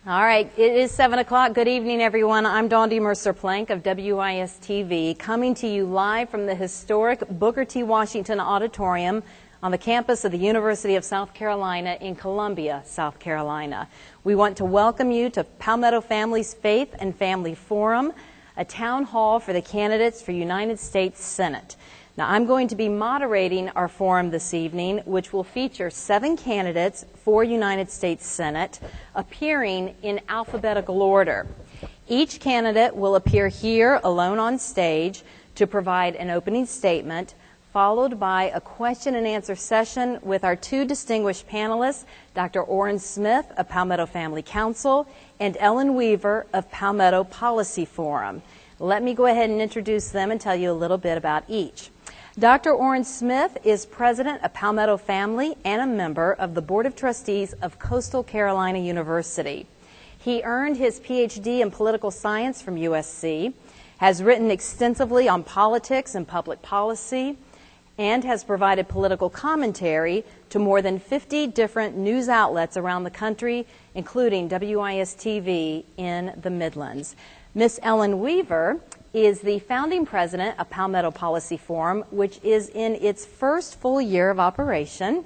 All right, it is 7 o'clock. Good evening, everyone. I'm Dawn D. Mercer-Plank of WIS-TV, coming to you live from the historic Booker T. Washington Auditorium on the campus of the University of South Carolina in Columbia, South Carolina. We want to welcome you to Palmetto Family's Faith and Family Forum, a town hall for the candidates for United States Senate. Now, I'm going to be moderating our forum this evening, which will feature 7 candidates for United States Senate appearing in alphabetical order. Each candidate will appear here alone on stage to provide an opening statement, followed by a question and answer session with our 2 distinguished panelists, Dr. Orrin Smith of Palmetto Family Council and Ellen Weaver of Palmetto Policy Forum. Let me go ahead and introduce them and tell you a little bit about each. Dr. Orrin Smith is president of Palmetto Family and a member of the Board of Trustees of Coastal Carolina University. He earned his PhD in political science from USC, has written extensively on politics and public policy, and has provided political commentary to more than 50 different news outlets around the country, including WIS-TV in the Midlands. Miss Ellen Weaver is the founding president of Palmetto Policy Forum, which is in its first full year of operation.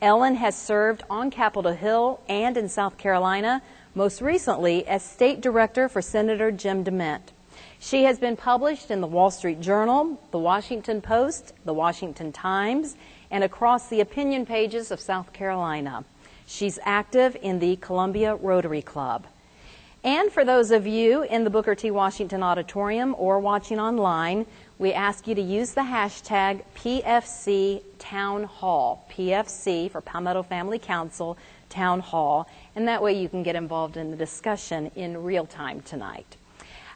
Ellen has served on Capitol Hill and in South Carolina, most recently as state director for Senator Jim DeMint. She has been published in the Wall Street Journal, the Washington Post, the Washington Times, and across the opinion pages of South Carolina. She's active in the Columbia Rotary Club. And for those of you in the Booker T. Washington Auditorium or watching online, we ask you to use the hashtag PFC Town Hall, PFC for Palmetto Family Council Town Hall, and that way you can get involved in the discussion in real time tonight.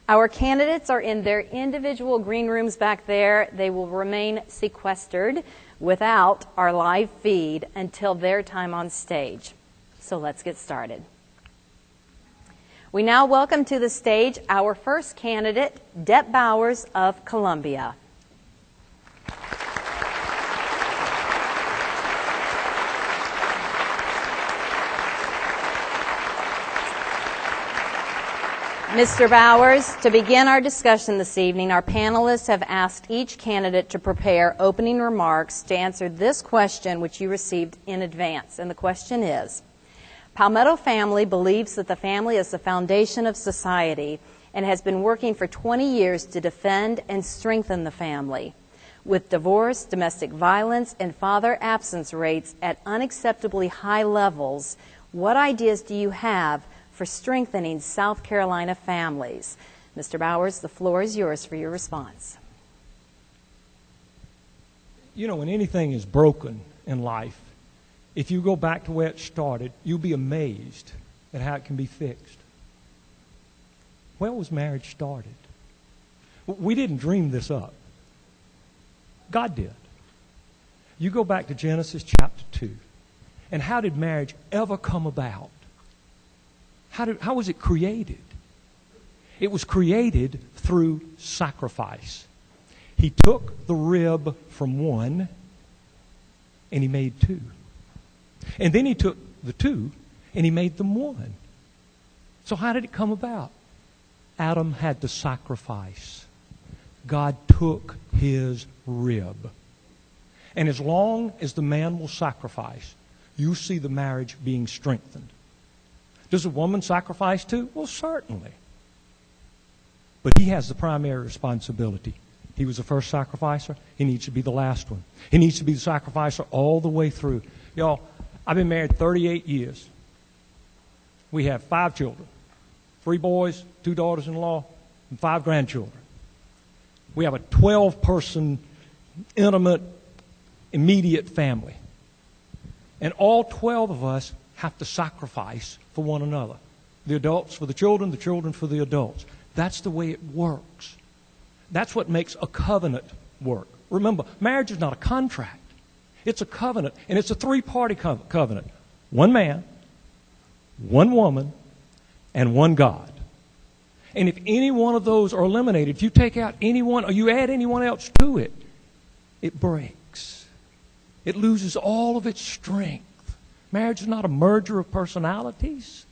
Our candidates are in their individual green rooms back there. They will remain sequestered without our live feed until their time on stage. So let's get started. We now welcome to the stage our first candidate, Deb Bowers of Columbia. Mr. Bowers, to begin our discussion this evening, our panelists have asked each candidate to prepare opening remarks to answer this question, which you received in advance. And the question is, Palmetto Family believes that the family is the foundation of society and has been working for 20 years to defend and strengthen the family. With divorce, domestic violence, and father absence rates at unacceptably high levels, what ideas do you have for strengthening South Carolina families? Mr. Bowers, the floor is yours for your response. You know, when anything is broken in life, if you go back to where it started, you'll be amazed at how it can be fixed. Where was marriage started? We didn't dream this up. God did. You go back to Genesis chapter 2, and how did marriage ever come about? How was it created? It was created through sacrifice. He took the rib from one, and he made 2. And then he took the 2 and he made them 1. So how did it come about? Adam had to sacrifice. God took his rib. And as long as the man will sacrifice, you see the marriage being strengthened. Does a woman sacrifice too? Well, certainly. But he has the primary responsibility. He was the first sacrificer. He needs to be the last one. He needs to be the sacrificer all the way through. Y'all, I've been married 38 years. We have 5 children, 3 boys, 2 daughters-in-law, and 5 grandchildren. We have a 12-person, intimate, immediate family. And all 12 of us have to sacrifice for one another. The adults for the children for the adults. That's the way it works. That's what makes a covenant work. Remember, marriage is not a contract. It's a covenant, and it's a 3-party covenant. 1 man, 1 woman, and 1 God. And if any one of those are eliminated, if you take out anyone or you add anyone else to it, it breaks. It loses all of its strength. Marriage is not a merger of personalities.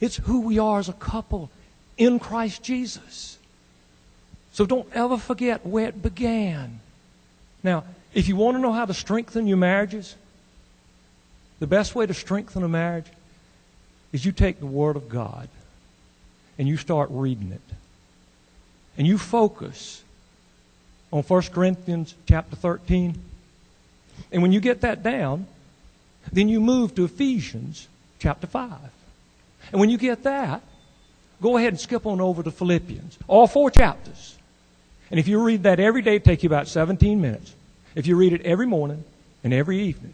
It's who we are as a couple in Christ Jesus. So don't ever forget where it began. Now, if you want to know how to strengthen your marriages, the best way to strengthen a marriage is you take the Word of God and you start reading it. And you focus on 1 Corinthians chapter 13. And when you get that down, then you move to Ephesians chapter 5. And when you get that, go ahead and skip on over to Philippians. All 4 chapters. And if you read that every day, it'll take you about 17 minutes. If you read it every morning and every evening,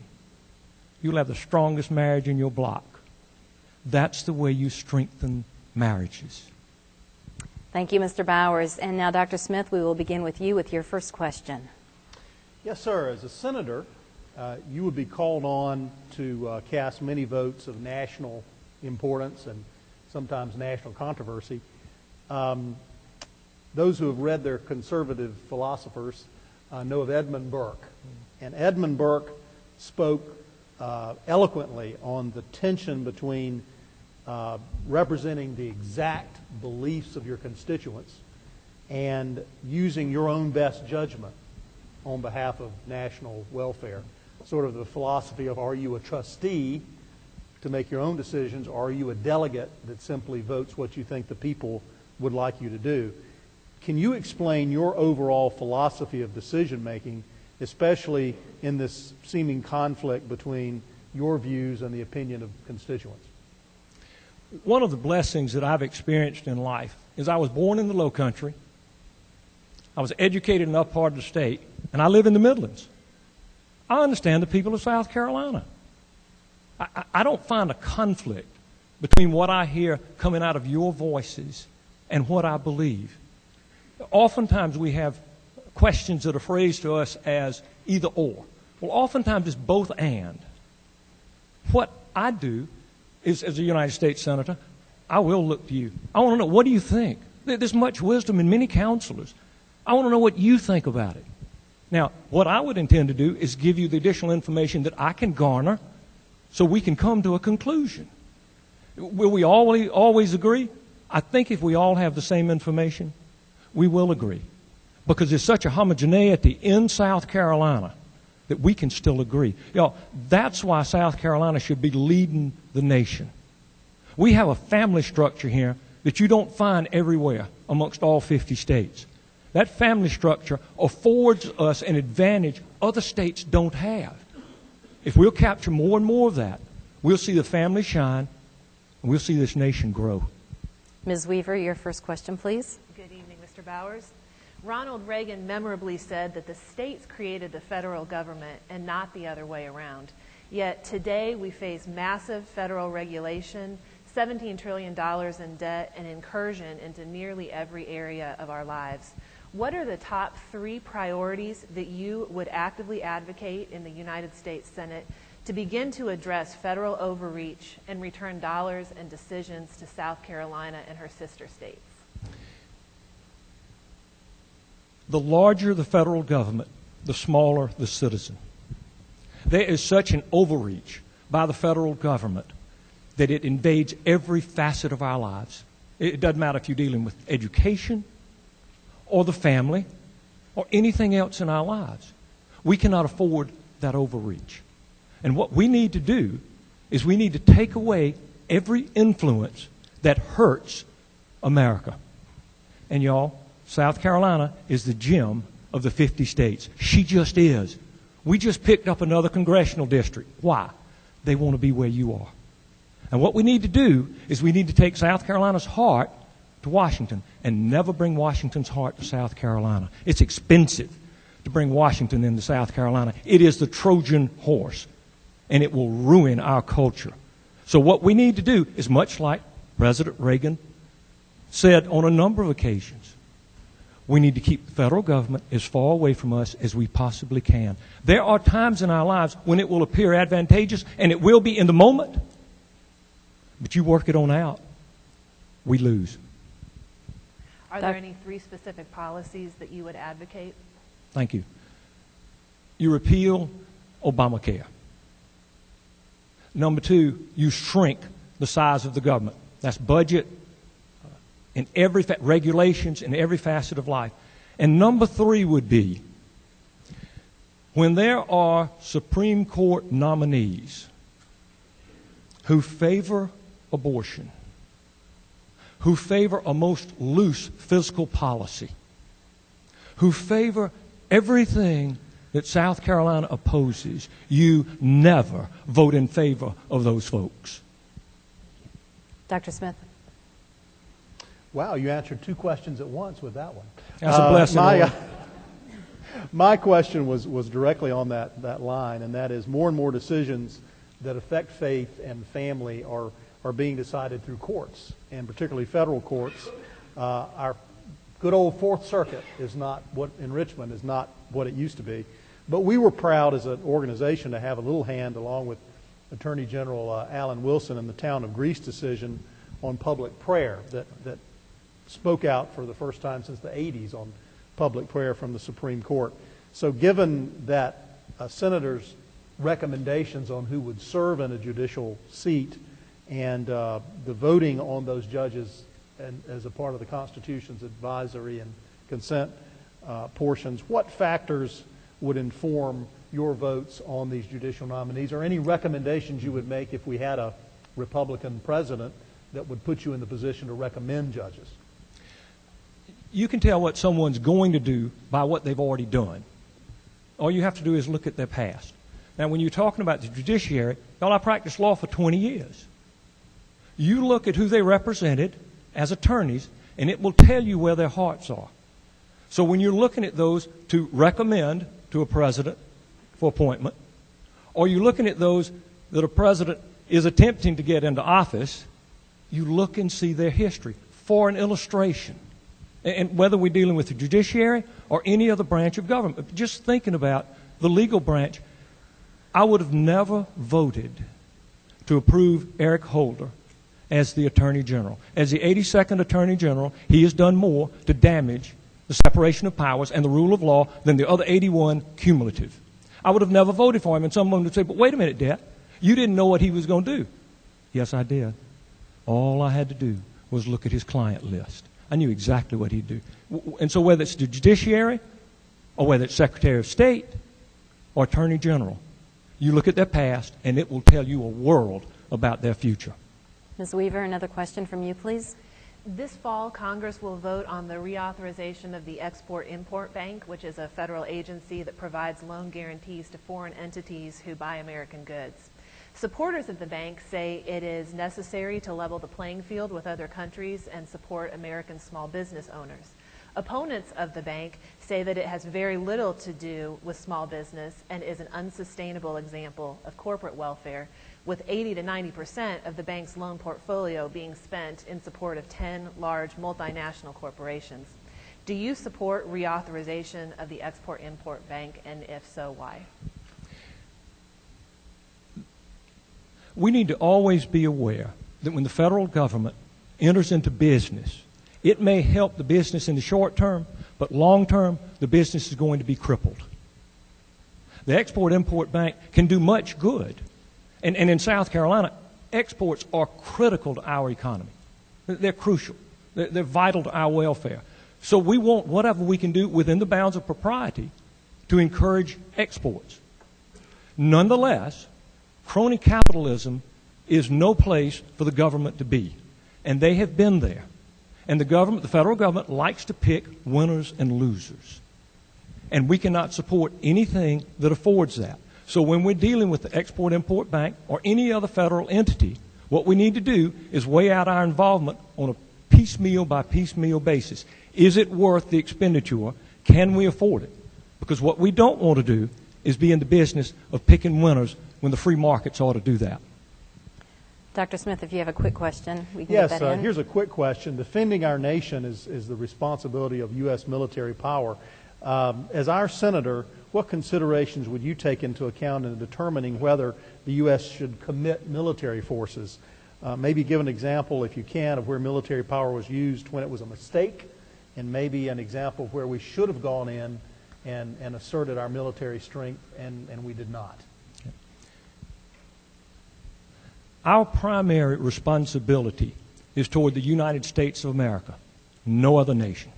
you'll have the strongest marriage in your block. That's the way you strengthen marriages. Thank you, Mr. Bowers. And now, Dr. Smith, we will begin with you with your first question. Yes, sir. As a senator, you would be called on to cast many votes of national importance and sometimes national controversy. Those who have read their conservative philosophers know of Edmund Burke. And Edmund Burke spoke eloquently on the tension between representing the exact beliefs of your constituents and using your own best judgment on behalf of national welfare. Sort of the philosophy of, are you a trustee to make your own decisions, or are you a delegate that simply votes what you think the people would like you to do? Can you explain your overall philosophy of decision making, especially in this seeming conflict between your views and the opinion of constituents? One of the blessings that I've experienced in life is I was born in the Low Country. I was educated in the upper part of the state, and I live in the Midlands. I understand the people of South Carolina. I don't find a conflict between what I hear coming out of your voices and what I believe. Oftentimes we have questions that are phrased to us as either or. Well, oftentimes it's both and. What I do is, as a United States Senator, I will look to you. I want to know, what do you think? There's much wisdom in many counselors. I want to know what you think about it. Now, what I would intend to do is give you the additional information that I can garner so we can come to a conclusion. Will we always agree? I think if we all have the same information, we will agree. Because there's such a homogeneity in South Carolina that we can still agree. You know, that's why South Carolina should be leading the nation. We have a family structure here that you don't find everywhere amongst all 50 states. That family structure affords us an advantage other states don't have. If we'll capture more and more of that, we'll see the family shine, and we'll see this nation grow. Ms. Weaver, your first question, please. Good evening, Mr. Bowers. Ronald Reagan memorably said that the states created the federal government and not the other way around. Yet today we face massive federal regulation, $17 trillion in debt, and incursion into nearly every area of our lives. What are the top 3 priorities that you would actively advocate in the United States Senate to begin to address federal overreach and return dollars and decisions to South Carolina and her sister states? The larger the federal government, the smaller the citizen. There is such an overreach by the federal government that it invades every facet of our lives. It doesn't matter if you're dealing with education or the family or anything else in our lives. We cannot afford that overreach. And what we need to do is we need to take away every influence that hurts America. And y'all, South Carolina is the gem of the 50 states. She just is. We just picked up another congressional district. Why? They want to be where you are. And what we need to do is we need to take South Carolina's heart to Washington and never bring Washington's heart to South Carolina. It's expensive to bring Washington into South Carolina. It is the Trojan horse, and it will ruin our culture. So what we need to do is much like President Reagan said on a number of occasions, we need to keep the federal government as far away from us as we possibly can. There are times in our lives when it will appear advantageous, and it will be in the moment, but you work it on out, we lose. Are there any 3 specific policies that you would advocate? Thank you. You repeal Obamacare. Number 2, you shrink the size of the government. That's budget, in every regulations in every facet of life. And number 3 would be when there are Supreme Court nominees who favor abortion, who favor a most loose physical policy, who favor everything that South Carolina opposes, you never vote in favor of those folks. Dr. Smith. Wow, you answered 2 questions at once with that one. That's a blessing. My question was directly on that line, and that is more and more decisions that affect faith and family are being decided through courts, and particularly federal courts. Our good old Fourth Circuit is not what, in Richmond, is not what it used to be. But we were proud as an organization to have a little hand, along with Attorney General Alan Wilson, in the Town of Greece decision on public prayer that spoke out for the first time since the 80s on public prayer from the Supreme Court. So given that senators' recommendations on who would serve in a judicial seat and the voting on those judges and as a part of the Constitution's advisory and consent portions, what factors would inform your votes on these judicial nominees, or any recommendations you would make if we had a Republican president that would put you in the position to recommend judges? You can tell what someone's going to do by what they've already done. All you have to do is look at their past. Now, when you're talking about the judiciary, y'all, I practiced law for 20 years. You look at who they represented as attorneys, and it will tell you where their hearts are. So when you're looking at those to recommend to a president for appointment, or you're looking at those that a president is attempting to get into office, you look and see their history for an illustration. And whether we're dealing with the judiciary or any other branch of government, just thinking about the legal branch, I would have never voted to approve Eric Holder as the Attorney General. As the 82nd Attorney General, he has done more to damage the separation of powers and the rule of law than the other 81 cumulative. I would have never voted for him, and someone would say, but wait a minute, Dad, you didn't know what he was going to do. Yes, I did. All I had to do was look at his client list. I knew exactly what he'd do. And so whether it's the judiciary or whether it's Secretary of State or Attorney General, you look at their past and it will tell you a world about their future. Ms. Weaver, another question from you, please. This fall, Congress will vote on the reauthorization of the Export-Import Bank, which is a federal agency that provides loan guarantees to foreign entities who buy American goods. Supporters of the bank say it is necessary to level the playing field with other countries and support American small business owners. Opponents of the bank say that it has very little to do with small business and is an unsustainable example of corporate welfare, with 80 to 90% of the bank's loan portfolio being spent in support of 10 large multinational corporations. Do you support reauthorization of the Export-Import Bank, and if so, why? We need to always be aware that when the federal government enters into business, it may help the business in the short term, but long term, the business is going to be crippled. The Export-Import Bank can do much good. And in South Carolina, exports are critical to our economy. They're crucial. They're vital to our welfare. So we want whatever we can do within the bounds of propriety to encourage exports. Nonetheless, crony capitalism is no place for the government to be, and they have been there. And the federal government likes to pick winners and losers. And we cannot support anything that affords that. So when we're dealing with the Export-Import Bank or any other federal entity, what we need to do is weigh out our involvement on a piecemeal by piecemeal basis. Is it worth the expenditure? Can we afford it? Because what we don't want to do is be in the business of picking winners when the free markets ought to do that. Dr. Smith, if you have a quick question, we can get that in. Yes, here's a quick question. Defending our nation is the responsibility of U.S. military power. As our senator, what considerations would you take into account in determining whether the U.S. should commit military forces? Maybe give an example, if you can, of where military power was used when it was a mistake, and maybe an example of where we should have gone in and asserted our military strength, and we did not. Our primary responsibility is toward the United States of America, no other nation.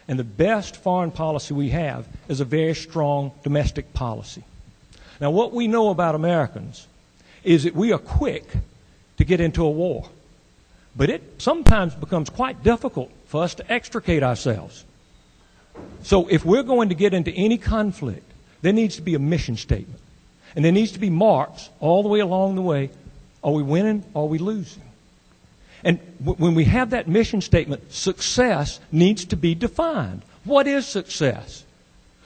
And the best foreign policy we have is a very strong domestic policy. Now, what we know about Americans is that we are quick to get into a war. But it sometimes becomes quite difficult for us to extricate ourselves. So if we're going to get into any conflict, there needs to be a mission statement. And there needs to be marks all the way along the way. Are we winning? Are we losing? And when we have that mission statement, success needs to be defined. What is success?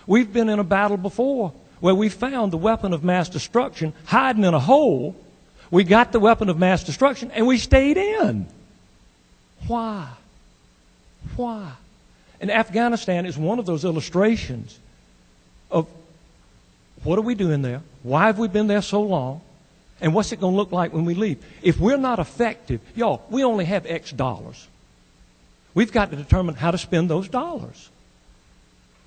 We've been in a battle before where we found the weapon of mass destruction hiding in a hole. We got the weapon of mass destruction and we stayed in. Why? Why? And Afghanistan is one of those illustrations of what are we doing there? Why have we been there so long? And what's it going to look like when we leave? If we're not effective, y'all, we only have X dollars. We've got to determine how to spend those dollars.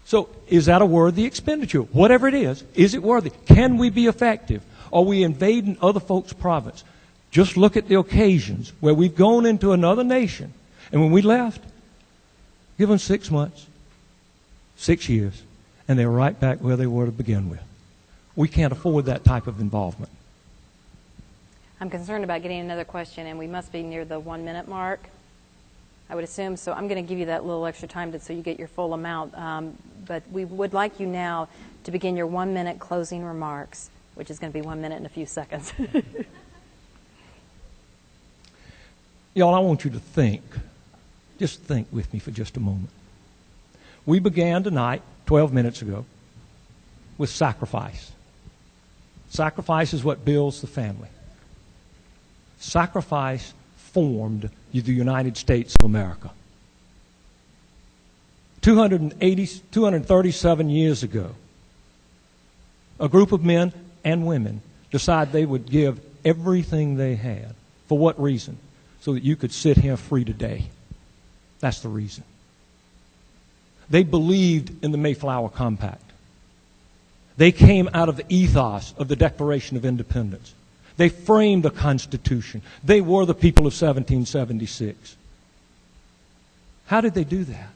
So is that a worthy expenditure? Whatever it is it worthy? Can we be effective? Are we invading other folks' province? Just look at the occasions where we've gone into another nation. And when we left, give them 6 months, 6 years, and they're right back where they were to begin with. We can't afford that type of involvement. I'm concerned about getting another question, and we must be near the 1 minute mark, I would assume. So I'm going to give you that little extra time so you get your full amount. But we would like you now to begin your 1 minute closing remarks, which is going to be 1 minute and a few seconds. Y'all, I want you to think. Just think with me for just a moment. We began tonight, 12 minutes ago, with sacrifice. Sacrifice is what builds the family. Sacrifice formed the United States of America. 237 years ago, a group of men and women decided they would give everything they had. For what reason? So that you could sit here free today. That's the reason. They believed in the Mayflower Compact. They came out of the ethos of the Declaration of Independence. They framed the Constitution. They were the people of 1776. How did they do that?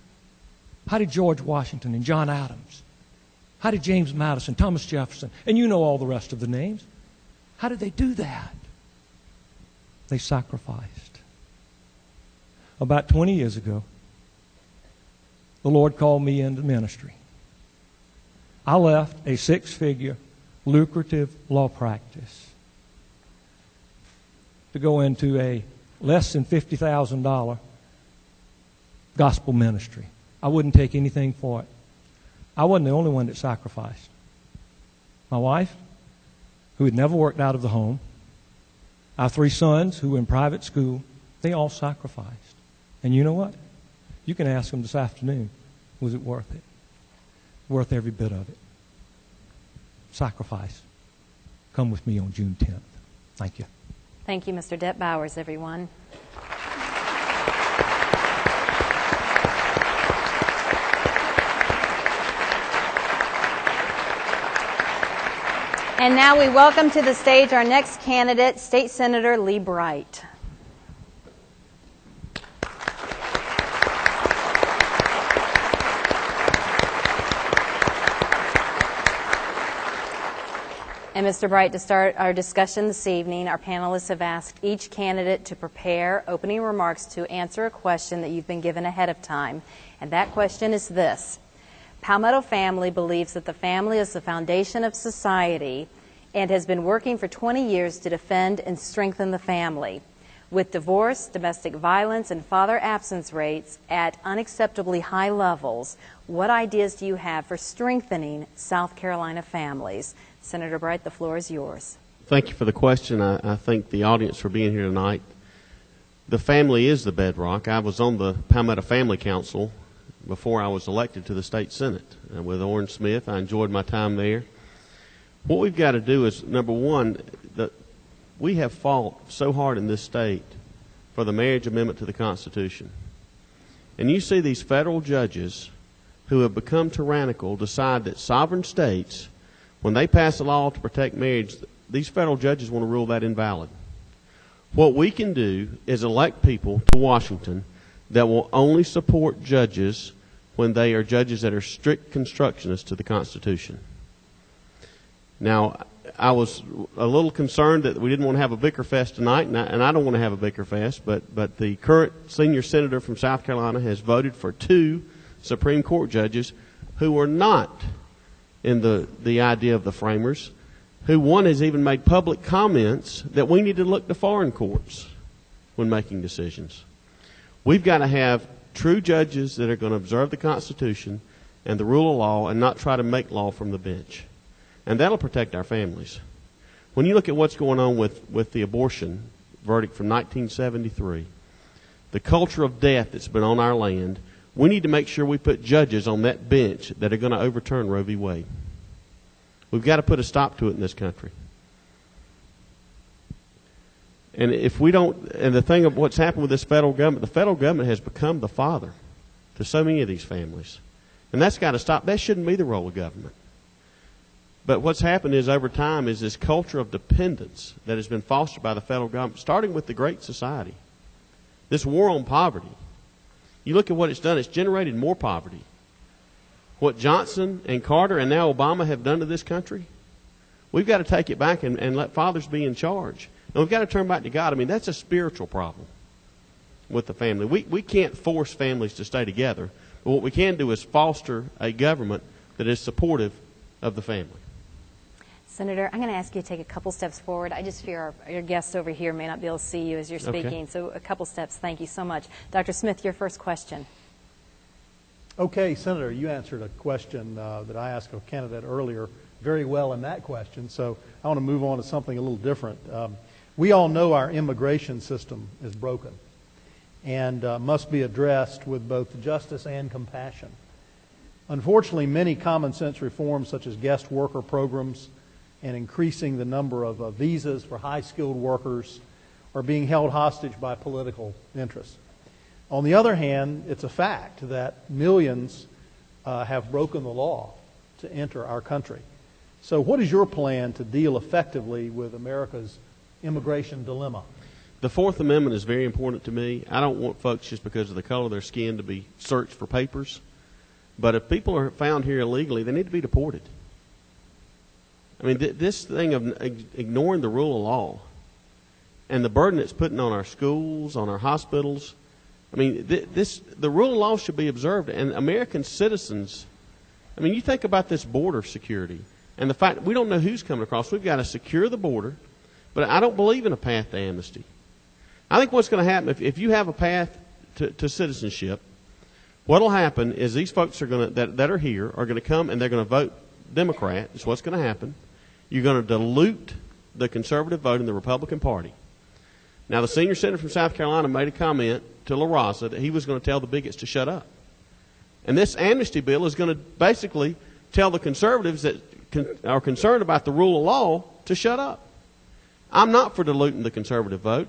How did George Washington and John Adams? How did James Madison, Thomas Jefferson, and you know all the rest of the names? How did they do that? They sacrificed. About 20 years ago, the Lord called me into ministry. I left a 6-figure, lucrative law practice to go into a less than $50,000 gospel ministry. I wouldn't take anything for it. I wasn't the only one that sacrificed. My wife, who had never worked out of the home, our 3 sons who were in private school, they all sacrificed. And you know what? You can ask them this afternoon, was it worth it? Worth every bit of it. Sacrifice. Come with me on June 10th. Thank you. Thank you, Mr. Depp Bowers, everyone. And now we welcome to the stage our next candidate, State Senator Lee Bright. And Mr. Bright, to start our discussion this evening, our panelists have asked each candidate to prepare opening remarks to answer a question that you've been given ahead of time. And that question is this. Palmetto Family believes that the family is the foundation of society and has been working for 20 years to defend and strengthen the family. With divorce, domestic violence, and father absence rates at unacceptably high levels, what ideas do you have for strengthening South Carolina families? Senator Bright, the floor is yours. Thank you for the question. I thank the audience for being here tonight. The family is the bedrock. I was on the Palmetto Family Council before I was elected to the state senate with Orrin Smith. I enjoyed my time there. What we've got to do is, number one, we have fought so hard in this state for the marriage amendment to the Constitution. And you see these federal judges who have become tyrannical decide that sovereign states, when they pass a law to protect marriage, these federal judges want to rule that invalid. What we can do is elect people to Washington that will only support judges when they are judges that are strict constructionists to the Constitution. Now, I was a little concerned that we didn't want to have a bicker fest tonight, and I don't want to have a bicker fest, but the current senior senator from South Carolina has voted for 2 Supreme Court judges who were not in the idea of the framers, who one has even made public comments that we need to look to foreign courts when making decisions. We've got to have true judges that are going to observe the Constitution and the rule of law and not try to make law from the bench. And that'll protect our families. When you look at what's going on with the abortion verdict from 1973, the culture of death that's been on our land, we need to make sure we put judges on that bench that are going to overturn Roe v. Wade. We've got to put a stop to it in this country. And if we don't, and the thing of what's happened with this federal government, the federal government has become the father to so many of these families. And that's got to stop. That shouldn't be the role of government. But what's happened is over time is this culture of dependence that has been fostered by the federal government, starting with the Great Society. This war on poverty. You look at what it's done, it's generated more poverty. What Johnson and Carter and now Obama have done to this country, we've got to take it back and let fathers be in charge. And we've got to turn back to God. I mean, that's a spiritual problem with the family. We can't force families to stay together. But what we can do is foster a government that is supportive of the family. Senator, I'm going to ask you to take a couple steps forward. I just fear our guests over here may not be able to see you as you're speaking. Okay. So a couple steps. Thank you so much. Dr. Smith, your first question. Okay, Senator, you answered a question that I asked a candidate earlier very well in that question. So I want to move on to something a little different. We all know our immigration system is broken and must be addressed with both justice and compassion. Unfortunately, many common sense reforms such as guest worker programs and increasing the number of visas for high-skilled workers are being held hostage by political interests. On the other hand, it's a fact that millions have broken the law to enter our country. So what is your plan to deal effectively with America's immigration dilemma? The Fourth Amendment is very important to me. I don't want folks just because of the color of their skin to be searched for papers. But if people are found here illegally, they need to be deported. I mean, this thing of ignoring the rule of law and the burden it's putting on our schools, on our hospitals, I mean, the rule of law should be observed. And American citizens, I mean, you think about this border security and the fact that we don't know who's coming across. We've got to secure the border, but I don't believe in a path to amnesty. I think what's going to happen, if you have a path to citizenship, what will happen is these folks are going to, that are here are going to come and they're going to vote Democrat. That's what's going to happen. You're going to dilute the conservative vote in the Republican Party. Now, the senior senator from South Carolina made a comment to La Raza that he was going to tell the bigots to shut up. And this amnesty bill is going to basically tell the conservatives that are concerned about the rule of law to shut up. I'm not for diluting the conservative vote.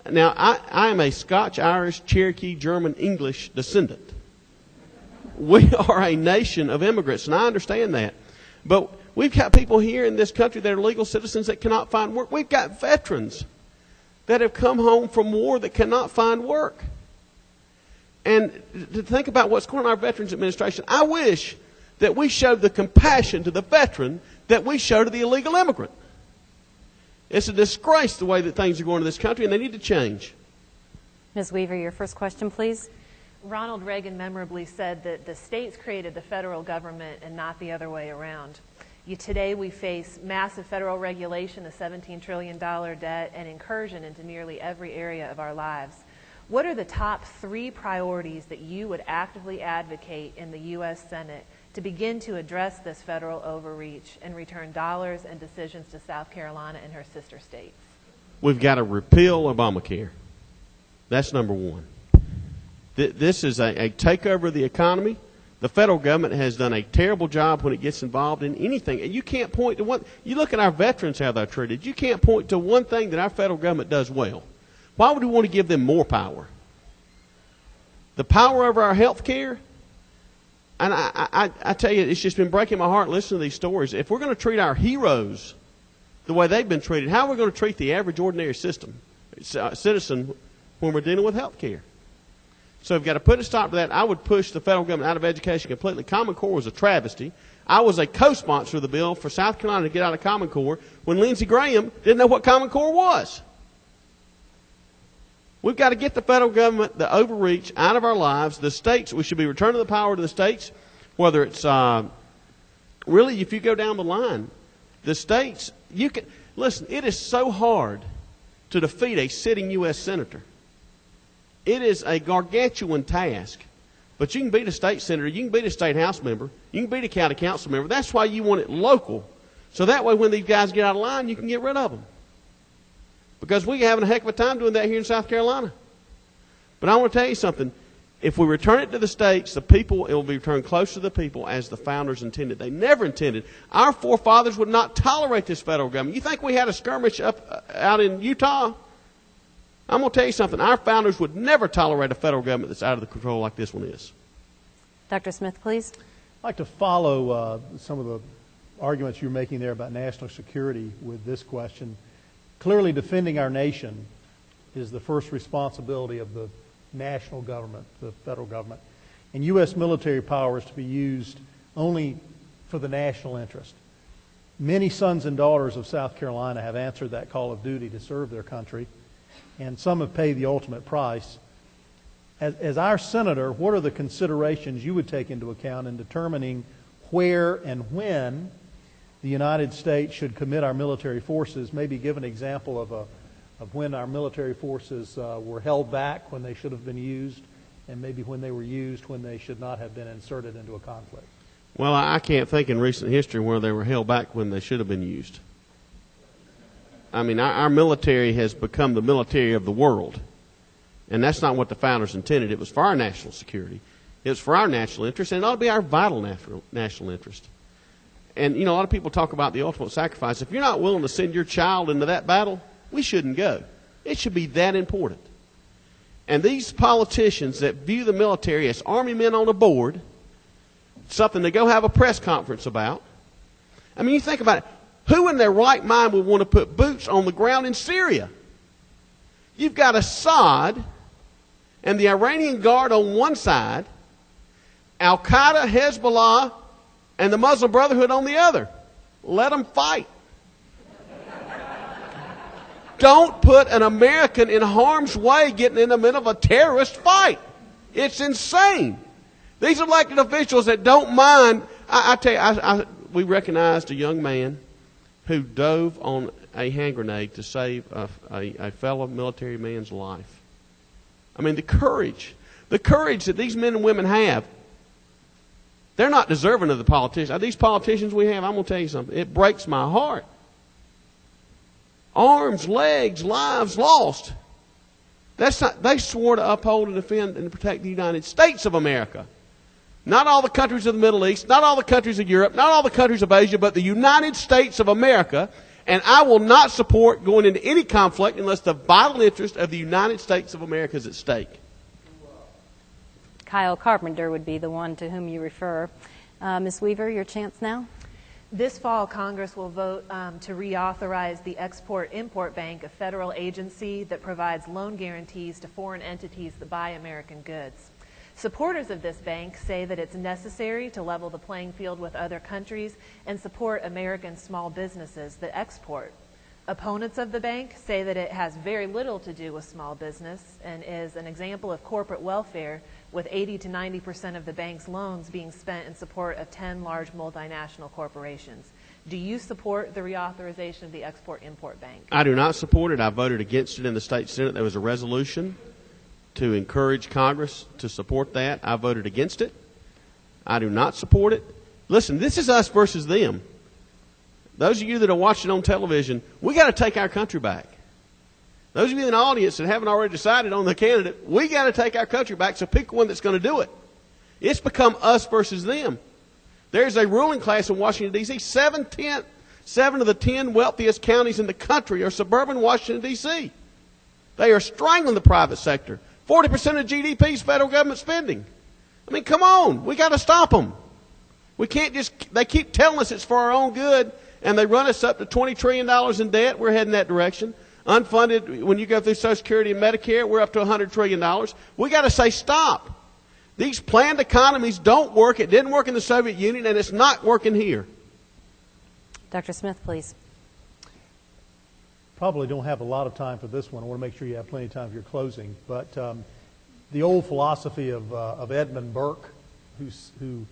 Now, I am a Scotch, Irish, Cherokee, German, English descendant. We are a nation of immigrants, and I understand that. But we've got people here in this country that are legal citizens that cannot find work. We've got veterans that have come home from war that cannot find work. And to think about what's going on in our Veterans Administration, I wish that we showed the compassion to the veteran that we show to the illegal immigrant. It's a disgrace the way that things are going in this country, and they need to change. Ms. Weaver, your first question, please. Ronald Reagan memorably said that the states created the federal government and not the other way around. Today we face massive federal regulation, a $17 trillion debt, and incursion into nearly every area of our lives. What are the top 3 priorities that you would actively advocate in the U.S. Senate to begin to address this federal overreach and return dollars and decisions to South Carolina and her sister states? We've got to repeal Obamacare. That's number 1. This is a takeover of the economy. The federal government has done a terrible job when it gets involved in anything. And you can't point to one. You look at our veterans, how they're treated. You can't point to one thing that our federal government does well. Why would we want to give them more power? The power over our health care. And I tell you, it's just been breaking my heart listening to these stories. If we're going to treat our heroes the way they've been treated, how are we going to treat the average ordinary citizen when we're dealing with health care. So we've got to put a stop to that. I would push the federal government out of education completely. Common Core was a travesty. I was a co-sponsor of the bill for South Carolina to get out of Common Core when Lindsey Graham didn't know what Common Core was. We've got to get the federal government, the overreach, out of our lives. The states, we should be returning the power to the states, whether it's really, if you go down the line, the states, you can, listen, it is so hard to defeat a sitting U.S. senator. It is a gargantuan task. But you can beat a state senator, you can beat a state house member, you can beat a county council member. That's why you want it local. So that way when these guys get out of line, you can get rid of them. Because we're having a heck of a time doing that here in South Carolina. But I want to tell you something. If we return it to the states, the people, it will be returned close to the people as the founders intended. They never intended. Our forefathers would not tolerate this federal government. You think we had a skirmish out in Utah? I'm going to tell you something. Our founders would never tolerate a federal government that's out of the control like this one is. Dr. Smith, please. I'd like to follow some of the arguments you're making there about national security with this question. Clearly, defending our nation is the first responsibility of the national government, the federal government. And U.S. military power is to be used only for the national interest. Many sons and daughters of South Carolina have answered that call of duty to serve their country, and some have paid the ultimate price. As our senator, what are the considerations you would take into account in determining where and when the United States should commit our military forces? Maybe give an example of when our military forces were held back when they should have been used, and maybe when they were used when they should not have been inserted into a conflict. Well, I can't think in recent history where they were held back when they should have been used. I mean, our military has become the military of the world. And that's not what the founders intended. It was for our national security. It was for our national interest, and it ought to be our vital national interest. And, you know, a lot of people talk about the ultimate sacrifice. If you're not willing to send your child into that battle, we shouldn't go. It should be that important. And these politicians that view the military as army men on a board, something to go have a press conference about. I mean, you think about it. Who in their right mind would want to put boots on the ground in Syria? You've got Assad and the Iranian Guard on one side, Al-Qaeda, Hezbollah, and the Muslim Brotherhood on the other. Let them fight. Don't put an American in harm's way getting in the middle of a terrorist fight. It's insane. These elected officials that don't mind. I tell you, we recognized a young man who dove on a hand grenade to save a fellow military man's life. I mean, the courage that these men and women have, they're not deserving of the politicians. These politicians we have, I'm going to tell you something, it breaks my heart. Arms, legs, lives lost. That's not, they swore to uphold and defend and protect the United States of America. Not all the countries of the Middle East, not all the countries of Europe, not all the countries of Asia, but the United States of America. And I will not support going into any conflict unless the vital interest of the United States of America is at stake. Kyle Carpenter would be the one to whom you refer. Ms. Weaver, your chance now. This fall, Congress will vote to reauthorize the Export-Import Bank, a federal agency that provides loan guarantees to foreign entities that buy American goods. Supporters of this bank say that it's necessary to level the playing field with other countries and support American small businesses that export. Opponents of the bank say that it has very little to do with small business and is an example of corporate welfare, with 80 to 90% of the bank's loans being spent in support of 10 large multinational corporations. Do you support the reauthorization of the Export-Import Bank? I do not support it. I voted against it in the state Senate. There was a resolution to encourage Congress to support that. I voted against it. I do not support it. Listen, this is us versus them. Those of you that are watching on television, we got to take our country back. Those of you in the audience that haven't already decided on the candidate, we got to take our country back, so pick one that's going to do it. It's become us versus them. There's a ruling class in Washington, D.C. 7 of the 10 wealthiest counties in the country are suburban Washington, D.C. They are strangling the private sector. 40% of GDP is federal government spending. I mean, come on. We got to stop them. We can't just, they keep telling us it's for our own good, and they run us up to $20 trillion in debt. We're heading that direction. Unfunded, when you go through Social Security and Medicare, we're up to $100 trillion. We got to say stop. These planned economies don't work. It didn't work in the Soviet Union, and it's not working here. Dr. Smith, please. Probably don't have a lot of time for this one. I want to make sure you have plenty of time for your closing. But the old philosophy of Edmund Burke, who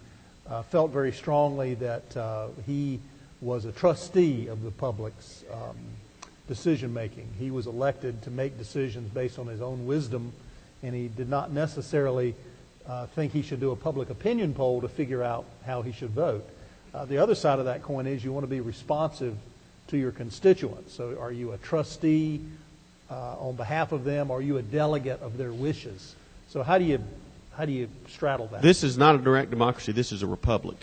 felt very strongly that he was a trustee of the public's decision making. He was elected to make decisions based on his own wisdom, and he did not necessarily think he should do a public opinion poll to figure out how he should vote. The other side of that coin is you want to be responsive to your constituents. So are you a trustee on behalf of them? Or are you a delegate of their wishes? So how do you straddle that? This is not a direct democracy. This is a republic.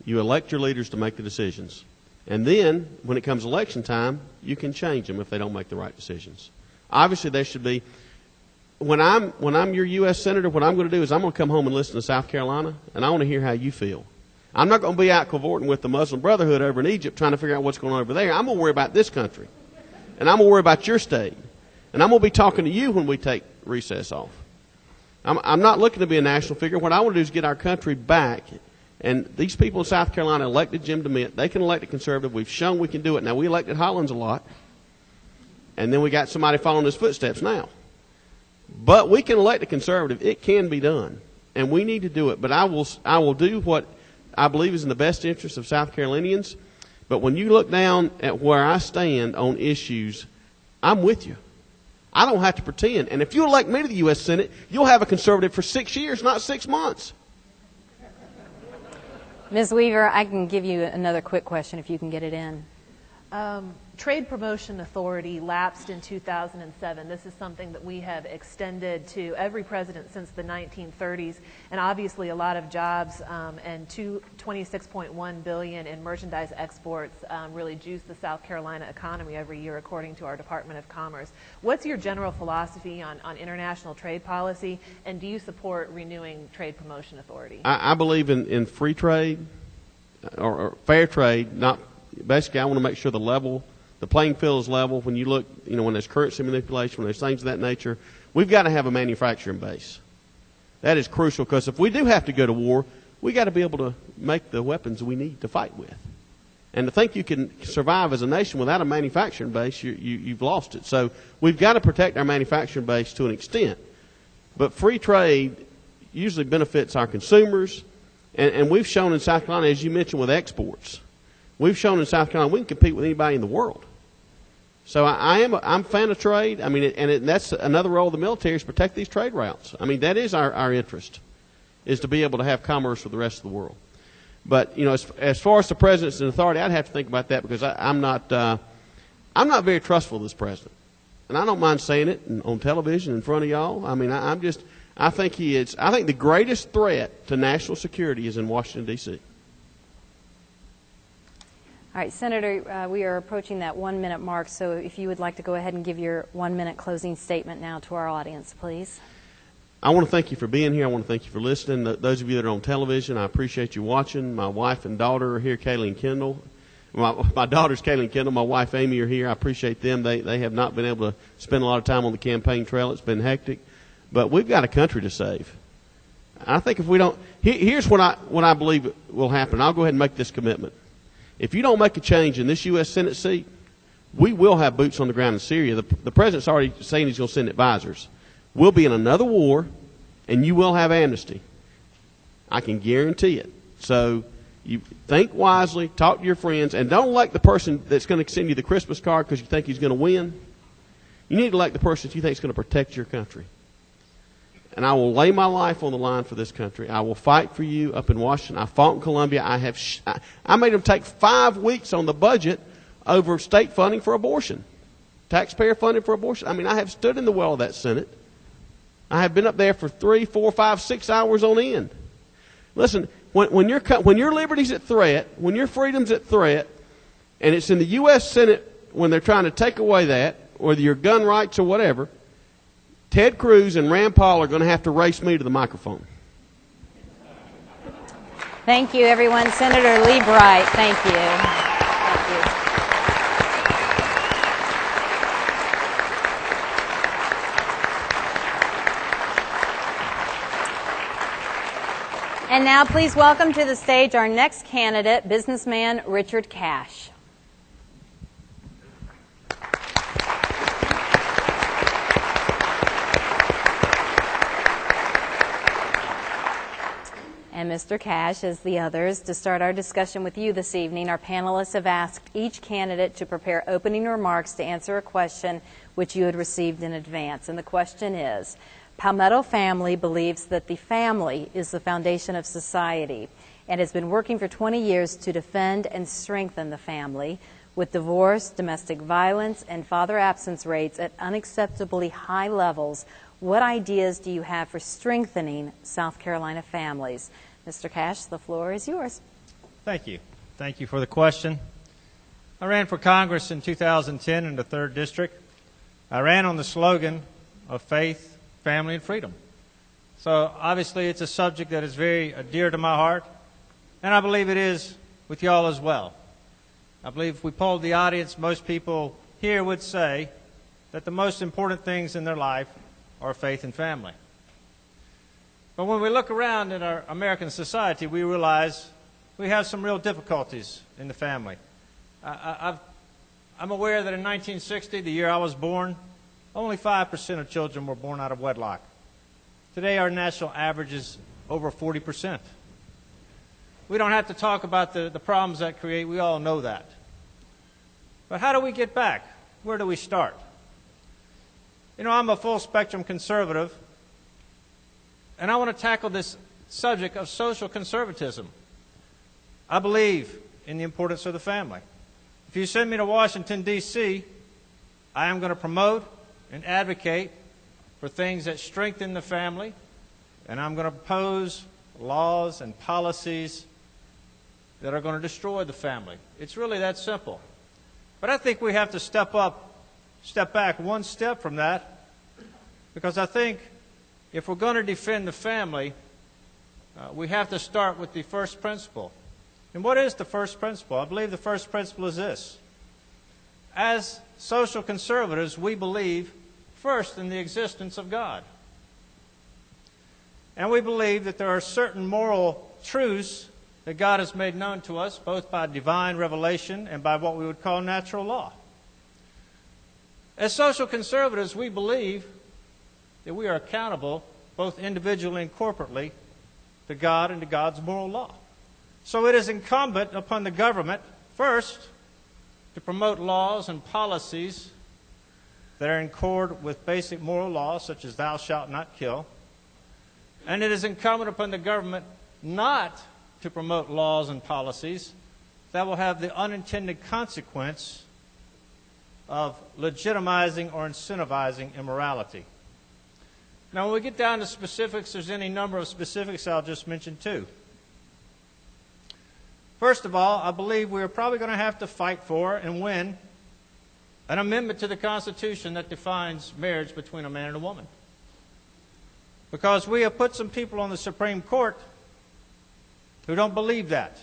You elect your leaders to make the decisions. And then, when it comes election time, you can change them if they don't make the right decisions. Obviously, there should be. When I'm your U.S. Senator, what I'm going to do is I'm going to come home and listen to South Carolina, and I want to hear how you feel. I'm not going to be out cavorting with the Muslim Brotherhood over in Egypt trying to figure out what's going on over there. I'm going to worry about this country. And I'm going to worry about your state. And I'm going to be talking to you when we take recess off. I'm not looking to be a national figure. What I want to do is get our country back. And these people in South Carolina elected Jim DeMint. They can elect a conservative. We've shown we can do it. Now, we elected Hollins a lot. And then we got somebody following his footsteps now. But we can elect a conservative. It can be done. And we need to do it. But I will do what I believe is in the best interest of South Carolinians. But when you look down at where I stand on issues, I'm with you. I don't have to pretend. And if you elect me to the U.S. Senate, you'll have a conservative for 6 years, not 6 months. Ms. Weaver, I can give you another quick question if you can get it in. Trade Promotion Authority lapsed in 2007. This is something that we have extended to every president since the 1930s, and obviously a lot of jobs and $26.1 billion in merchandise exports really juice the South Carolina economy every year, according to our Department of Commerce. What's your general philosophy on international trade policy, and do you support renewing Trade Promotion Authority? I believe in free trade or fair trade. Basically, I want to make sure the playing field is level. When you look, when there's currency manipulation, when there's things of that nature, we've got to have a manufacturing base. That is crucial, because if we do have to go to war, we got to be able to make the weapons we need to fight with. And to think you can survive as a nation without a manufacturing base, you've lost it. So we've got to protect our manufacturing base to an extent. But free trade usually benefits our consumers, and we've shown in South Carolina, as you mentioned, with exports. We've shown in South Carolina we can compete with anybody in the world. So I'm a fan of trade. I mean, that's another role of the military, is protect these trade routes. I mean, that is our interest, is to be able to have commerce with the rest of the world. But as far as the president's authority, I'd have to think about that, because I'm not very trustful of this president, and I don't mind saying it on television in front of y'all. I mean, I think he is. I think the greatest threat to national security is in Washington, D.C. All right, Senator, we are approaching that 1 minute mark, so if you would like to go ahead and give your 1 minute closing statement now to our audience, please. I want to thank you for being here. I want to thank you for listening. Those of you that are on television, I appreciate you watching. My wife and daughter are here, Kaylee and Kendall. My daughter's Kaylee and Kendall. My wife, Amy, are here. I appreciate them. They have not been able to spend a lot of time on the campaign trail. It's been hectic. But we've got a country to save. I think if we don't, here's what I believe will happen. I'll go ahead and make this commitment. If you don't make a change in this U.S. Senate seat, we will have boots on the ground in Syria. The president's already saying he's going to send advisors. We'll be in another war, and you will have amnesty. I can guarantee it. So you think wisely, talk to your friends, and don't elect the person that's going to send you the Christmas card because you think he's going to win. You need to elect the person that you think is going to protect your country. And I will lay my life on the line for this country. I will fight for you up in Washington. I fought in Columbia. I made them take 5 weeks on the budget over state funding for abortion, taxpayer funding for abortion. I mean, I have stood in the well of that Senate. I have been up there for 3, 4, 5, 6 hours on end. Listen, when your liberty's at threat, when your freedom's at threat, and it's in the U.S. Senate when they're trying to take away that, or your gun rights or whatever, Ted Cruz and Rand Paul are going to have to race me to the microphone. Thank you, everyone. Senator Lee Bright, thank you. Thank you. And now please welcome to the stage our next candidate, businessman Richard Cash. And Mr. Cash, as the others, to start our discussion with you this evening, our panelists have asked each candidate to prepare opening remarks to answer a question which you had received in advance. And the question is, Palmetto family believes that the family is the foundation of society and has been working for 20 years to defend and strengthen the family. With divorce, domestic violence, and father absence rates at unacceptably high levels, what ideas do you have for strengthening South Carolina families? Mr. Cash, the floor is yours. Thank you. Thank you for the question. I ran for Congress in 2010 in the 3rd District. I ran on the slogan of faith, family, and freedom. So obviously it's a subject that is very dear to my heart, and I believe it is with y'all as well. I believe if we polled the audience, most people here would say that the most important things in their life are faith and family. But when we look around in our American society, we realize we have some real difficulties in the family. I'm aware that in 1960, the year I was born, only 5% of children were born out of wedlock. Today, our national average is over 40%. We don't have to talk about the problems that create. We all know that. But how do we get back? Where do we start? You know, I'm a full-spectrum conservative, and I want to tackle this subject of social conservatism. I believe in the importance of the family. If you send me to Washington, D.C., I am going to promote and advocate for things that strengthen the family, and I'm going to propose laws and policies that are going to destroy the family. It's really that simple. But I think we have to step back one step from that, because I think if we're going to defend the family, we have to start with the first principle. And what is the first principle? I believe the first principle is this. As social conservatives, we believe first in the existence of God. And we believe that there are certain moral truths that God has made known to us, both by divine revelation and by what we would call natural law. As social conservatives, we believe that we are accountable, both individually and corporately, to God and to God's moral law. So it is incumbent upon the government, first, to promote laws and policies that are in accord with basic moral laws, such as thou shalt not kill. And it is incumbent upon the government not to promote laws and policies that will have the unintended consequence of legitimizing or incentivizing immorality. Now, when we get down to specifics, there's any number of specifics I'll just mention two. First of all, I believe we're probably going to have to fight for and win an amendment to the Constitution that defines marriage between a man and a woman. Because we have put some people on the Supreme Court who don't believe that.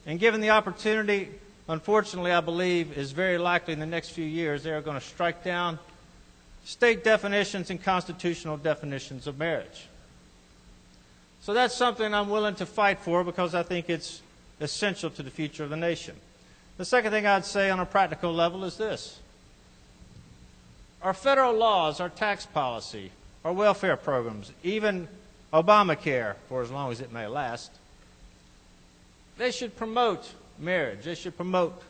And given the opportunity, unfortunately, I believe is very likely in the next few years, they are going to strike down state definitions and constitutional definitions of marriage. So that's something I'm willing to fight for because I think it's essential to the future of the nation. The second thing I'd say on a practical level is this. Our federal laws, our tax policy, our welfare programs, even Obamacare, for as long as it may last, they should promote marriage. They should promote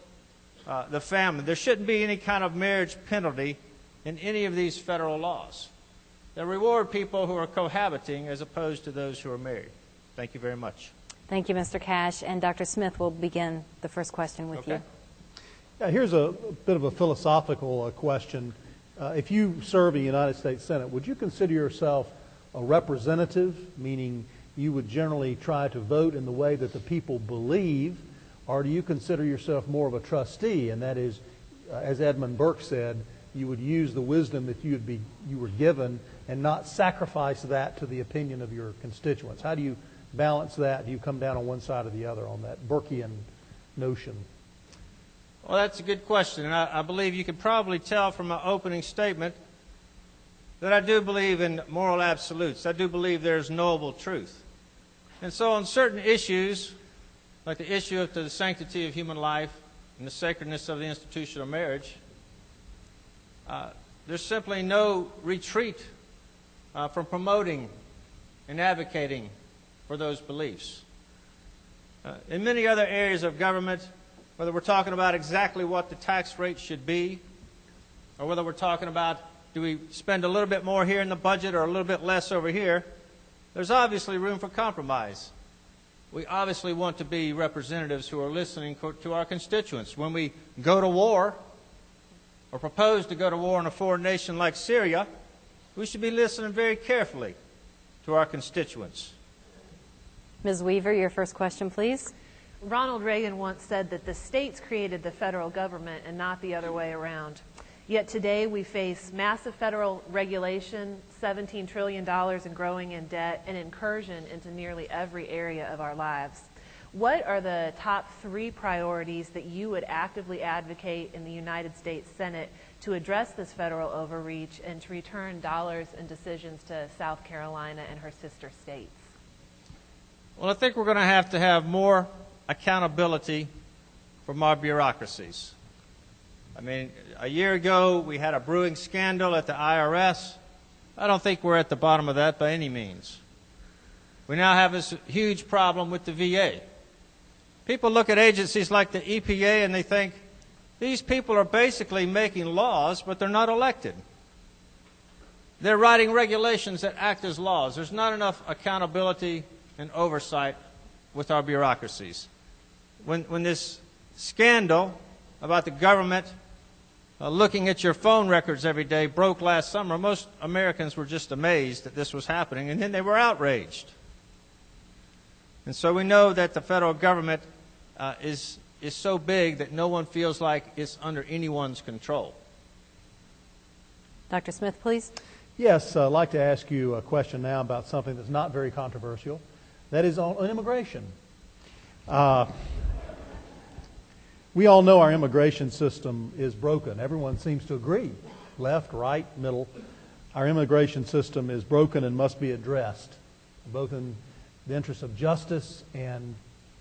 the family. There shouldn't be any kind of marriage penalty in any of these federal laws. They reward people who are cohabiting as opposed to those who are married. Thank you very much. Thank you, Mr. Cash. And Dr. Smith will begin the first question with you. Yeah, here's a bit of a philosophical question. If you serve in the United States Senate, would you consider yourself a representative, meaning you would generally try to vote in the way that the people believe, or do you consider yourself more of a trustee, and that is, as Edmund Burke said, you would use the wisdom that you were given and not sacrifice that to the opinion of your constituents? How do you balance that? Do you come down on one side or the other on that Burkean notion? Well, that's a good question, and I believe you can probably tell from my opening statement that I do believe in moral absolutes. I do believe there's knowable truth. And so on certain issues, like the issue of the sanctity of human life and the sacredness of the institution of marriage, there's simply no retreat from promoting and advocating for those beliefs. In many other areas of government, whether we're talking about exactly what the tax rate should be, or whether we're talking about do we spend a little bit more here in the budget or a little bit less over here, there's obviously room for compromise. We obviously want to be representatives who are listening to our constituents. When we go to war or propose to go to war in a foreign nation like Syria, we should be listening very carefully to our constituents. Ms. Weaver, your first question, please. Ronald Reagan once said that the states created the federal government and not the other way around. Yet today we face massive federal regulation, $17 trillion and growing in debt, and incursion into nearly every area of our lives. What are the top 3 priorities that you would actively advocate in the United States Senate to address this federal overreach and to return dollars and decisions to South Carolina and her sister states? Well, I think we're going to have more accountability from our bureaucracies. I mean, a year ago we had a brewing scandal at the IRS. I don't think we're at the bottom of that by any means. We now have this huge problem with the VA. People look at agencies like the EPA and they think, these people are basically making laws, but they're not elected. They're writing regulations that act as laws. There's not enough accountability and oversight with our bureaucracies. When this scandal about the government looking at your phone records every day broke last summer, most Americans were just amazed that this was happening, and then they were outraged. And so we know that the federal government is so big that no one feels like it's under anyone's control. Dr. Smith, please. Yes, I'd like to ask you a question now about something that's not very controversial. That is on immigration. We all know our immigration system is broken. Everyone seems to agree, left, right, middle. Our immigration system is broken and must be addressed, both in the interest of justice and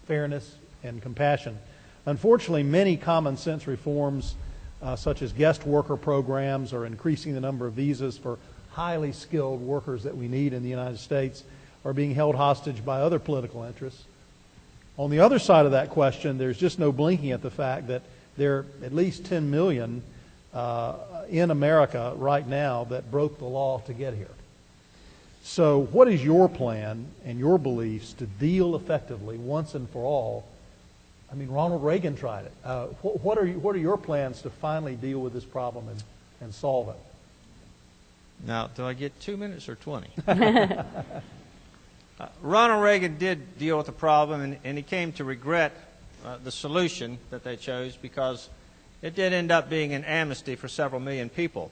fairness and compassion. Unfortunately, many common sense reforms, such as guest worker programs or increasing the number of visas for highly skilled workers that we need in the United States, are being held hostage by other political interests. On the other side of that question, there's just no blinking at the fact that there are at least 10 million in America right now that broke the law to get here. So what is your plan and your beliefs to deal effectively once and for all? I mean, Ronald Reagan tried it. What are your plans to finally deal with this problem and solve it? Now, do I get 2 minutes or 20? Ronald Reagan did deal with the problem, and he came to regret the solution that they chose because it did end up being an amnesty for several million people.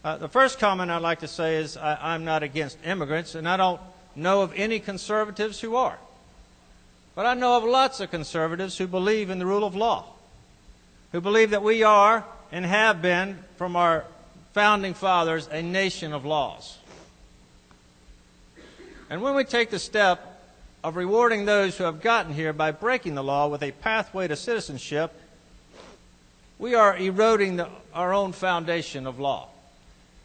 The first comment I'd like to say is I'm not against immigrants, and I don't know of any conservatives who are. But I know of lots of conservatives who believe in the rule of law, who believe that we are and have been, from our founding fathers, a nation of laws. And when we take the step of rewarding those who have gotten here by breaking the law with a pathway to citizenship, we are eroding our own foundation of law.